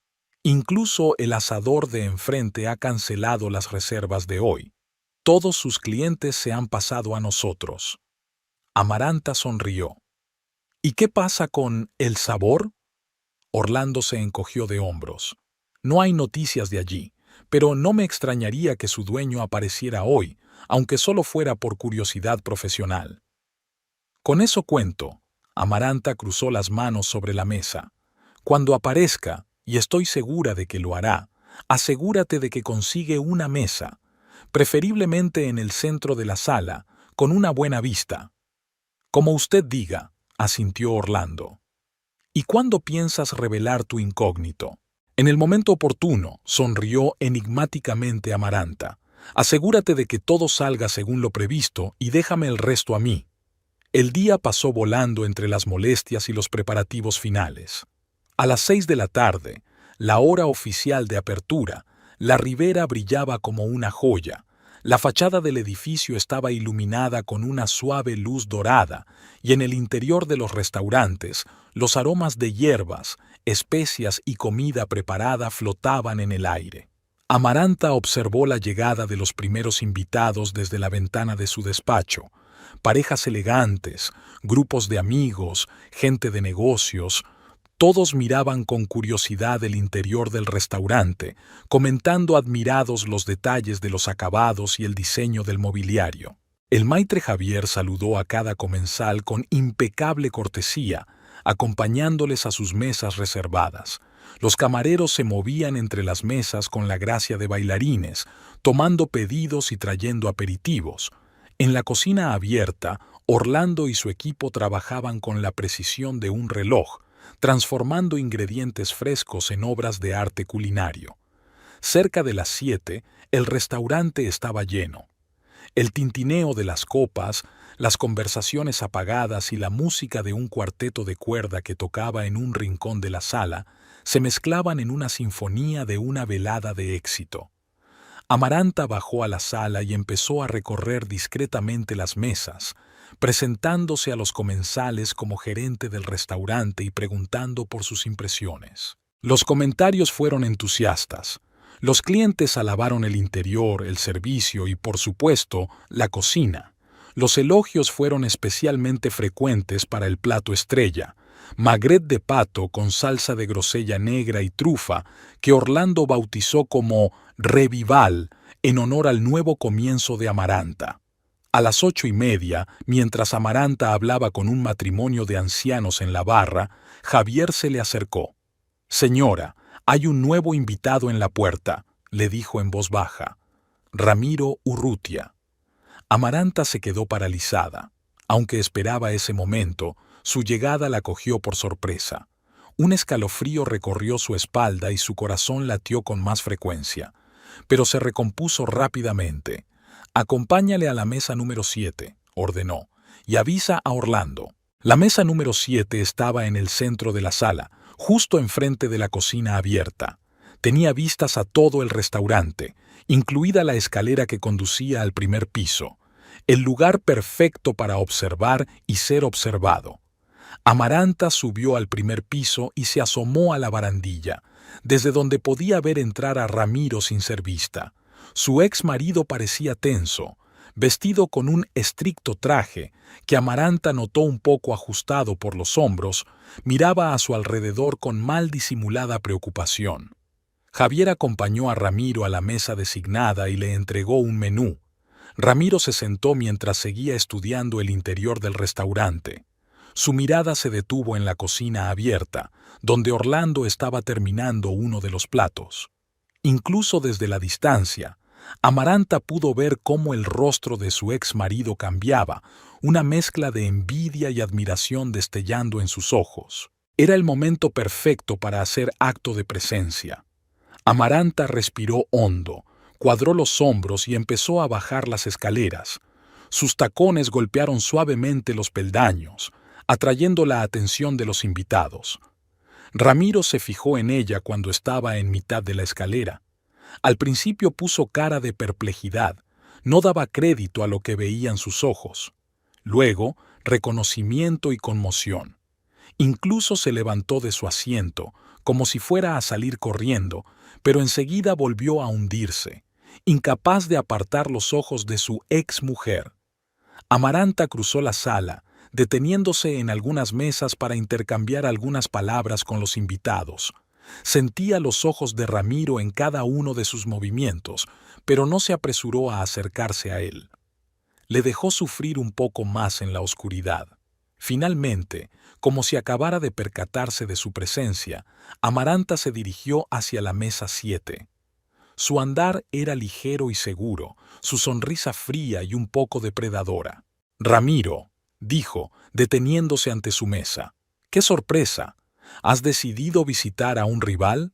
Speaker 1: Incluso el asador de enfrente ha cancelado las reservas de hoy. Todos sus clientes se han pasado a nosotros». Amaranta sonrió. «¿Y qué pasa con el sabor?». Orlando se encogió de hombros. «No hay noticias de allí, pero no me extrañaría que su dueño apareciera hoy, aunque solo fuera por curiosidad profesional». «Con eso cuento». Amaranta cruzó las manos sobre la mesa. «Cuando aparezca, y estoy segura de que lo hará, asegúrate de que consigue una mesa, preferiblemente en el centro de la sala, con una buena vista». «Como usted diga», asintió Orlando. «¿Y cuándo piensas revelar tu incógnito?». «En el momento oportuno», sonrió enigmáticamente Amaranta. «Asegúrate de que todo salga según lo previsto y déjame el resto a mí». El día pasó volando entre las molestias y los preparativos finales. A las 6 de la tarde, la hora oficial de apertura, la ribera brillaba como una joya. La fachada del edificio estaba iluminada con una suave luz dorada y en el interior de los restaurantes, los aromas de hierbas, especias y comida preparada flotaban en el aire. Amaranta observó la llegada de los primeros invitados desde la ventana de su despacho. Parejas elegantes, grupos de amigos, gente de negocios. Todos miraban con curiosidad el interior del restaurante, comentando admirados los detalles de los acabados y el diseño del mobiliario. El maitre Javier saludó a cada comensal con impecable cortesía, acompañándoles a sus mesas reservadas. Los camareros se movían entre las mesas con la gracia de bailarines, tomando pedidos y trayendo aperitivos. En la cocina abierta, Orlando y su equipo trabajaban con la precisión de un reloj, transformando ingredientes frescos en obras de arte culinario. Cerca de las 7, el restaurante estaba lleno. El tintineo de las copas, las conversaciones apagadas y la música de un cuarteto de cuerda que tocaba en un rincón de la sala se mezclaban en una sinfonía de una velada de éxito. Amaranta bajó a la sala y empezó a recorrer discretamente las mesas, presentándose a los comensales como gerente del restaurante y preguntando por sus impresiones. Los comentarios fueron entusiastas. Los clientes alabaron el interior, el servicio y, por supuesto, la cocina. Los elogios fueron especialmente frecuentes para el plato estrella, magret de pato con salsa de grosella negra y trufa, que Orlando bautizó como Revival en honor al nuevo comienzo de Amaranta. A las 8:30, mientras Amaranta hablaba con un matrimonio de ancianos en la barra, Javier se le acercó. «Señora, hay un nuevo invitado en la puerta», le dijo en voz baja. «Ramiro Urrutia». Amaranta se quedó paralizada. Aunque esperaba ese momento, su llegada la cogió por sorpresa. Un escalofrío recorrió su espalda y su corazón latió con más frecuencia. Pero se recompuso rápidamente. «Acompáñale a la mesa número 7», ordenó, «y avisa a Orlando». La mesa número 7 estaba en el centro de la sala, justo enfrente de la cocina abierta. Tenía vistas a todo el restaurante, incluida la escalera que conducía al primer piso. El lugar perfecto para observar y ser observado. Amaranta subió al primer piso y se asomó a la barandilla, desde donde podía ver entrar a Ramiro sin ser vista. Su ex marido parecía tenso, vestido con un estricto traje que Amaranta notó un poco ajustado por los hombros, miraba a su alrededor con mal disimulada preocupación. Javier acompañó a Ramiro a la mesa designada y le entregó un menú. Ramiro se sentó mientras seguía estudiando el interior del restaurante. Su mirada se detuvo en la cocina abierta, donde Orlando estaba terminando uno de los platos. Incluso desde la distancia, Amaranta pudo ver cómo el rostro de su ex marido cambiaba, una mezcla de envidia y admiración destellando en sus ojos. Era el momento perfecto para hacer acto de presencia. Amaranta respiró hondo, cuadró los hombros y empezó a bajar las escaleras. Sus tacones golpearon suavemente los peldaños, atrayendo la atención de los invitados. Ramiro se fijó en ella cuando estaba en mitad de la escalera. Al principio puso cara de perplejidad, no daba crédito a lo que veían sus ojos. Luego, reconocimiento y conmoción. Incluso se levantó de su asiento, como si fuera a salir corriendo, pero enseguida volvió a hundirse, incapaz de apartar los ojos de su ex mujer. Amaranta cruzó la sala, deteniéndose en algunas mesas para intercambiar algunas palabras con los invitados. Sentía los ojos de Ramiro en cada uno de sus movimientos, pero no se apresuró a acercarse a él. Le dejó sufrir un poco más en la oscuridad. Finalmente, como si acabara de percatarse de su presencia, Amaranta se dirigió hacia la mesa 7. Su andar era ligero y seguro, su sonrisa fría y un poco depredadora. «Ramiro», dijo, deteniéndose ante su mesa. «¡Qué sorpresa! ¿Has decidido visitar a un rival?»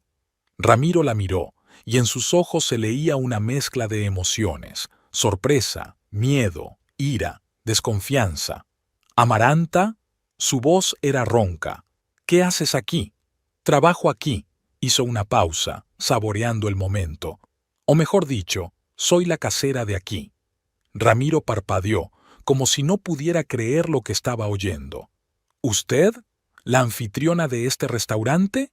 Speaker 1: Ramiro la miró, y en sus ojos se leía una mezcla de emociones: sorpresa, miedo, ira, desconfianza. «¿Amaranta?» Su voz era ronca. «¿Qué haces aquí?» «Trabajo aquí», hizo una pausa, saboreando el momento. «O mejor dicho, soy la casera de aquí». Ramiro parpadeó, como si no pudiera creer lo que estaba oyendo. «¿Usted? ¿La anfitriona de este restaurante?»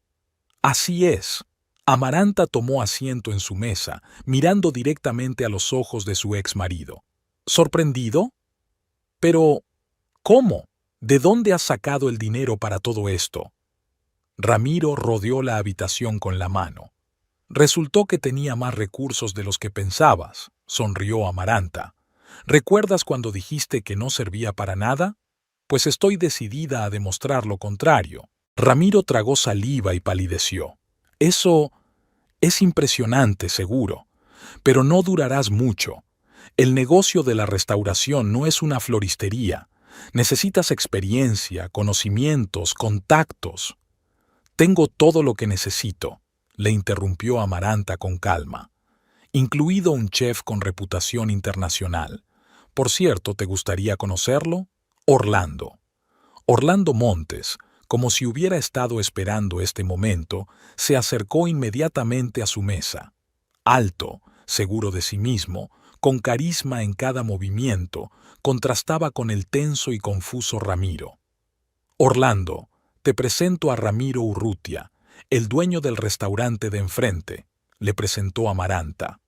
Speaker 1: «Así es». Amaranta tomó asiento en su mesa, mirando directamente a los ojos de su ex marido. ¿Sorprendido? «Pero, ¿cómo? ¿De dónde has sacado el dinero para todo esto?» Ramiro rodeó la habitación con la mano. «Resultó que tenía más recursos de los que pensabas», sonrió Amaranta. «¿Recuerdas cuando dijiste que no servía para nada? Pues estoy decidida a demostrar lo contrario». Ramiro tragó saliva y palideció. «Eso es impresionante, seguro, pero no durarás mucho. El negocio de la restauración no es una floristería. Necesitas experiencia, conocimientos, contactos». «Tengo todo lo que necesito», le interrumpió Amaranta con calma, «incluido un chef con reputación internacional. Por cierto, ¿te gustaría conocerlo? Orlando». Orlando Montes, como si hubiera estado esperando este momento, se acercó inmediatamente a su mesa. Alto, seguro de sí mismo, con carisma en cada movimiento, contrastaba con el tenso y confuso Ramiro. «Orlando, te presento a Ramiro Urrutia, el dueño del restaurante de enfrente», le presentó Amaranta.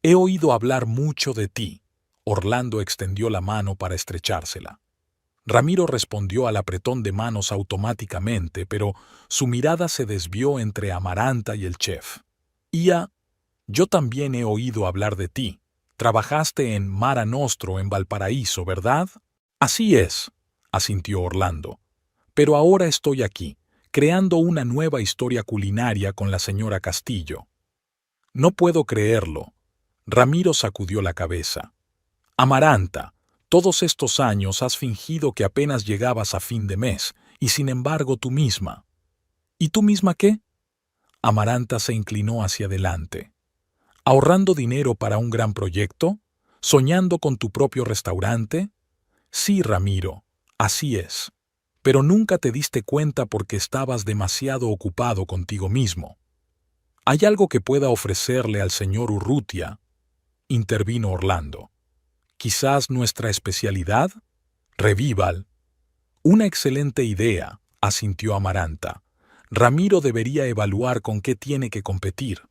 Speaker 1: «He oído hablar mucho de ti». Orlando extendió la mano para estrechársela. Ramiro respondió al apretón de manos automáticamente, pero su mirada se desvió entre Amaranta y el chef. «Yo también he oído hablar de ti. Trabajaste en Mara Nostro en Valparaíso, ¿verdad?» «Así es», asintió Orlando. «Pero ahora estoy aquí, creando una nueva historia culinaria con la señora Castillo». «No puedo creerlo». Ramiro sacudió la cabeza. «Amaranta, todos estos años has fingido que apenas llegabas a fin de mes, y sin embargo tú misma». «¿Y tú misma qué?» Amaranta se inclinó hacia adelante. «¿Ahorrando dinero para un gran proyecto? ¿Soñando con tu propio restaurante?» «Sí, Ramiro, así es. Pero nunca te diste cuenta porque estabas demasiado ocupado contigo mismo». «¿Hay algo que pueda ofrecerle al señor Urrutia?», intervino Orlando. «¿Quizás nuestra especialidad? Revival». «Una excelente idea», asintió Amaranta. «Ramiro debería evaluar con qué tiene que competir».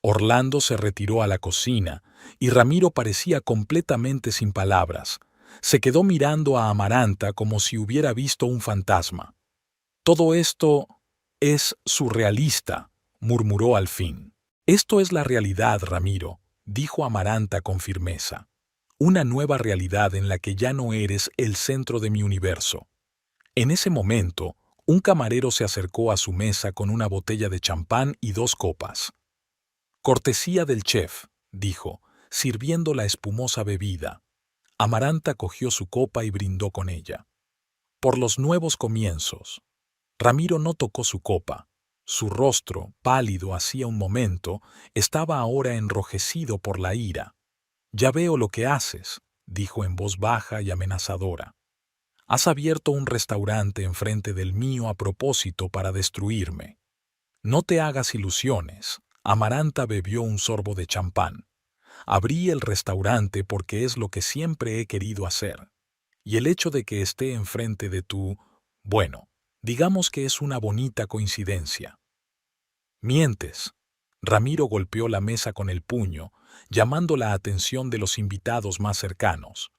Speaker 1: Orlando se retiró a la cocina y Ramiro parecía completamente sin palabras. Se quedó mirando a Amaranta como si hubiera visto un fantasma. «Todo esto es surrealista», murmuró al fin. «Esto es la realidad, Ramiro», dijo Amaranta con firmeza. «Una nueva realidad en la que ya no eres el centro de mi universo». En ese momento, un camarero se acercó a su mesa con una botella de champán y 2 copas. «Cortesía del chef», dijo, sirviendo la espumosa bebida. Amaranta cogió su copa y brindó con ella. «Por los nuevos comienzos». Ramiro no tocó su copa. Su rostro, pálido hacía un momento, estaba ahora enrojecido por la ira. «Ya veo lo que haces», dijo en voz baja y amenazadora. «Has abierto un restaurante enfrente del mío a propósito para destruirme. No te hagas ilusiones». Amaranta bebió un sorbo de champán. «Abrí el restaurante porque es lo que siempre he querido hacer. Y el hecho de que esté enfrente de tú, bueno, digamos que es una bonita coincidencia». «Mientes». Ramiro golpeó la mesa con el puño, llamando la atención de los invitados más cercanos.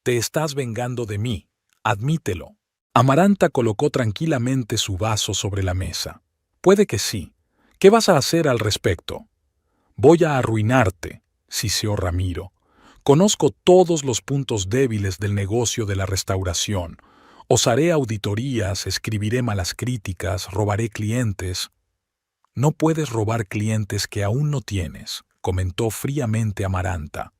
Speaker 1: «Te estás vengando de mí, admítelo». Amaranta colocó tranquilamente su vaso sobre la mesa. «Puede que sí. ¿Qué vas a hacer al respecto?» «Voy a arruinarte», siseó Ramiro. «Conozco todos los puntos débiles del negocio de la restauración. Os haré auditorías, escribiré malas críticas, robaré clientes». «No puedes robar clientes que aún no tienes», comentó fríamente Amaranta.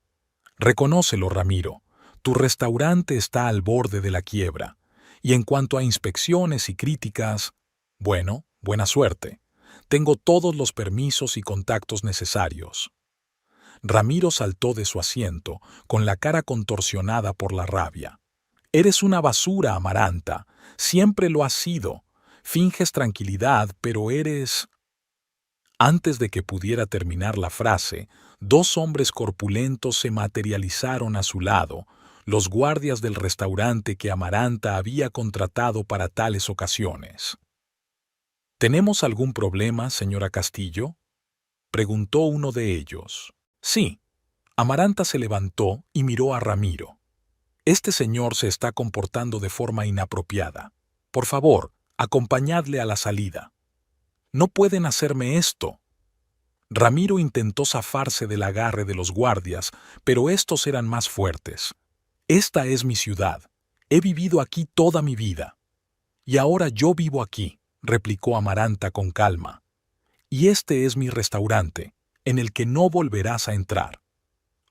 Speaker 1: «Reconócelo, Ramiro. Tu restaurante está al borde de la quiebra. Y en cuanto a inspecciones y críticas, bueno, buena suerte. Tengo todos los permisos y contactos necesarios». Ramiro saltó de su asiento, con la cara contorsionada por la rabia. «Eres una basura, Amaranta. Siempre lo has sido. Finges tranquilidad, pero eres...» Antes de que pudiera terminar la frase, 2 hombres corpulentos se materializaron a su lado, los guardias del restaurante que Amaranta había contratado para tales ocasiones. «¿Tenemos algún problema, señora Castillo?», preguntó uno de ellos. «Sí». Amaranta se levantó y miró a Ramiro. «Este señor se está comportando de forma inapropiada. Por favor, acompañadle a la salida». «No pueden hacerme esto». Ramiro intentó zafarse del agarre de los guardias, pero estos eran más fuertes. «Esta es mi ciudad. He vivido aquí toda mi vida». «Y ahora yo vivo aquí», replicó Amaranta con calma. «Y este es mi restaurante, en el que no volverás a entrar».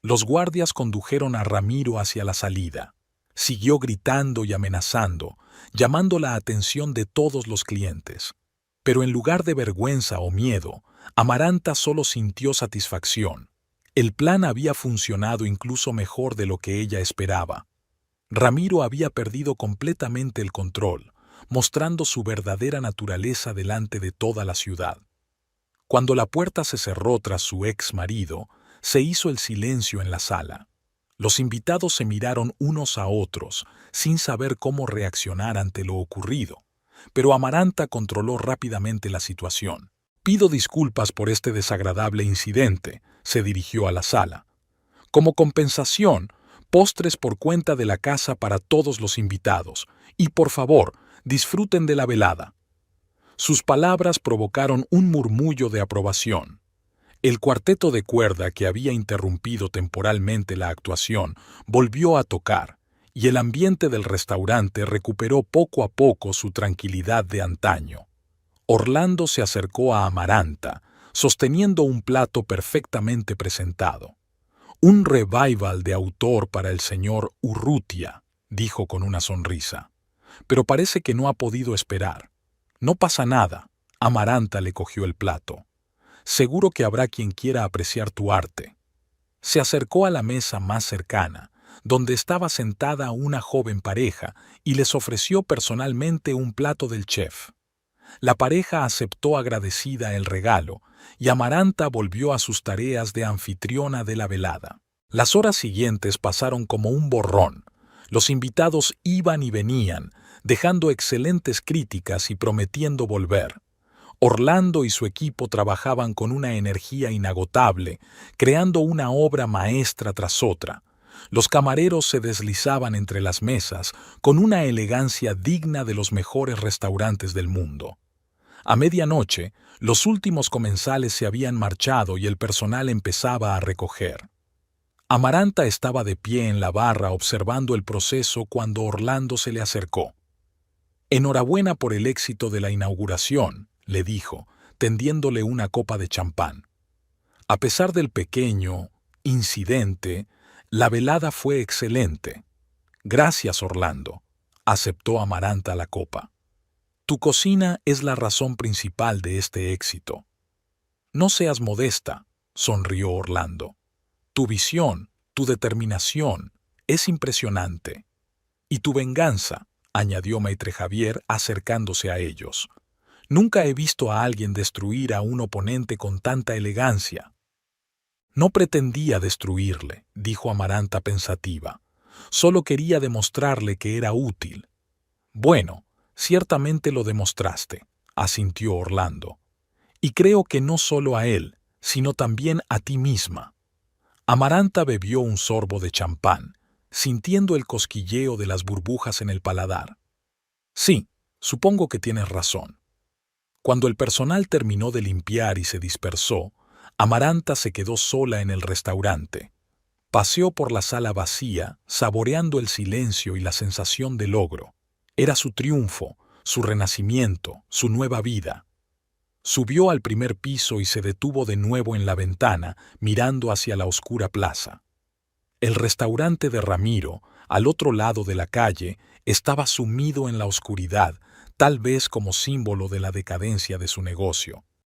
Speaker 1: Los guardias condujeron a Ramiro hacia la salida. Siguió gritando y amenazando, llamando la atención de todos los clientes. Pero en lugar de vergüenza o miedo, Amaranta solo sintió satisfacción. El plan había funcionado incluso mejor de lo que ella esperaba. Ramiro había perdido completamente el control, mostrando su verdadera naturaleza delante de toda la ciudad. Cuando la puerta se cerró tras su ex marido, se hizo el silencio en la sala. Los invitados se miraron unos a otros, sin saber cómo reaccionar ante lo ocurrido. Pero Amaranta controló rápidamente la situación. «Pido disculpas por este desagradable incidente», se dirigió a la sala. «Como compensación, postres por cuenta de la casa para todos los invitados. Y por favor, disfruten de la velada». Sus palabras provocaron un murmullo de aprobación. El cuarteto de cuerda que había interrumpido temporalmente la actuación volvió a tocar, y el ambiente del restaurante recuperó poco a poco su tranquilidad de antaño. Orlando se acercó a Amaranta, sosteniendo un plato perfectamente presentado. «Un revival de autor para el señor Urrutia», dijo con una sonrisa. «Pero parece que no ha podido esperar». «No pasa nada», Amaranta le cogió el plato. «Seguro que habrá quien quiera apreciar tu arte». Se acercó a la mesa más cercana, donde estaba sentada una joven pareja, y les ofreció personalmente un plato del chef. La pareja aceptó agradecida el regalo, y Amaranta volvió a sus tareas de anfitriona de la velada. Las horas siguientes pasaron como un borrón. Los invitados iban y venían, dejando excelentes críticas y prometiendo volver. Orlando y su equipo trabajaban con una energía inagotable, creando una obra maestra tras otra. Los camareros se deslizaban entre las mesas con una elegancia digna de los mejores restaurantes del mundo. A medianoche, los últimos comensales se habían marchado y el personal empezaba a recoger. Amaranta estaba de pie en la barra observando el proceso cuando Orlando se le acercó. «Enhorabuena por el éxito de la inauguración», le dijo, tendiéndole una copa de champán. A pesar del pequeño incidente, la velada fue excelente. «Gracias, Orlando», aceptó Amaranta la copa. «Tu cocina es la razón principal de este éxito». «No seas modesta», sonrió Orlando. «Tu visión, tu determinación, es impresionante. Y tu venganza», añadió Maître Javier acercándose a ellos. «Nunca he visto a alguien destruir a un oponente con tanta elegancia». «No pretendía destruirle», dijo Amaranta pensativa. «Solo quería demostrarle que era útil». «Bueno, ciertamente lo demostraste», asintió Orlando. «Y creo que no solo a él, sino también a ti misma». Amaranta bebió un sorbo de champán, sintiendo el cosquilleo de las burbujas en el paladar. «Sí, supongo que tienes razón». Cuando el personal terminó de limpiar y se dispersó, Amaranta se quedó sola en el restaurante. Paseó por la sala vacía, saboreando el silencio y la sensación de logro. Era su triunfo, su renacimiento, su nueva vida. Subió al primer piso y se detuvo de nuevo en la ventana, mirando hacia la oscura plaza. El restaurante de Ramiro, al otro lado de la calle, estaba sumido en la oscuridad, tal vez como símbolo de la decadencia de su negocio.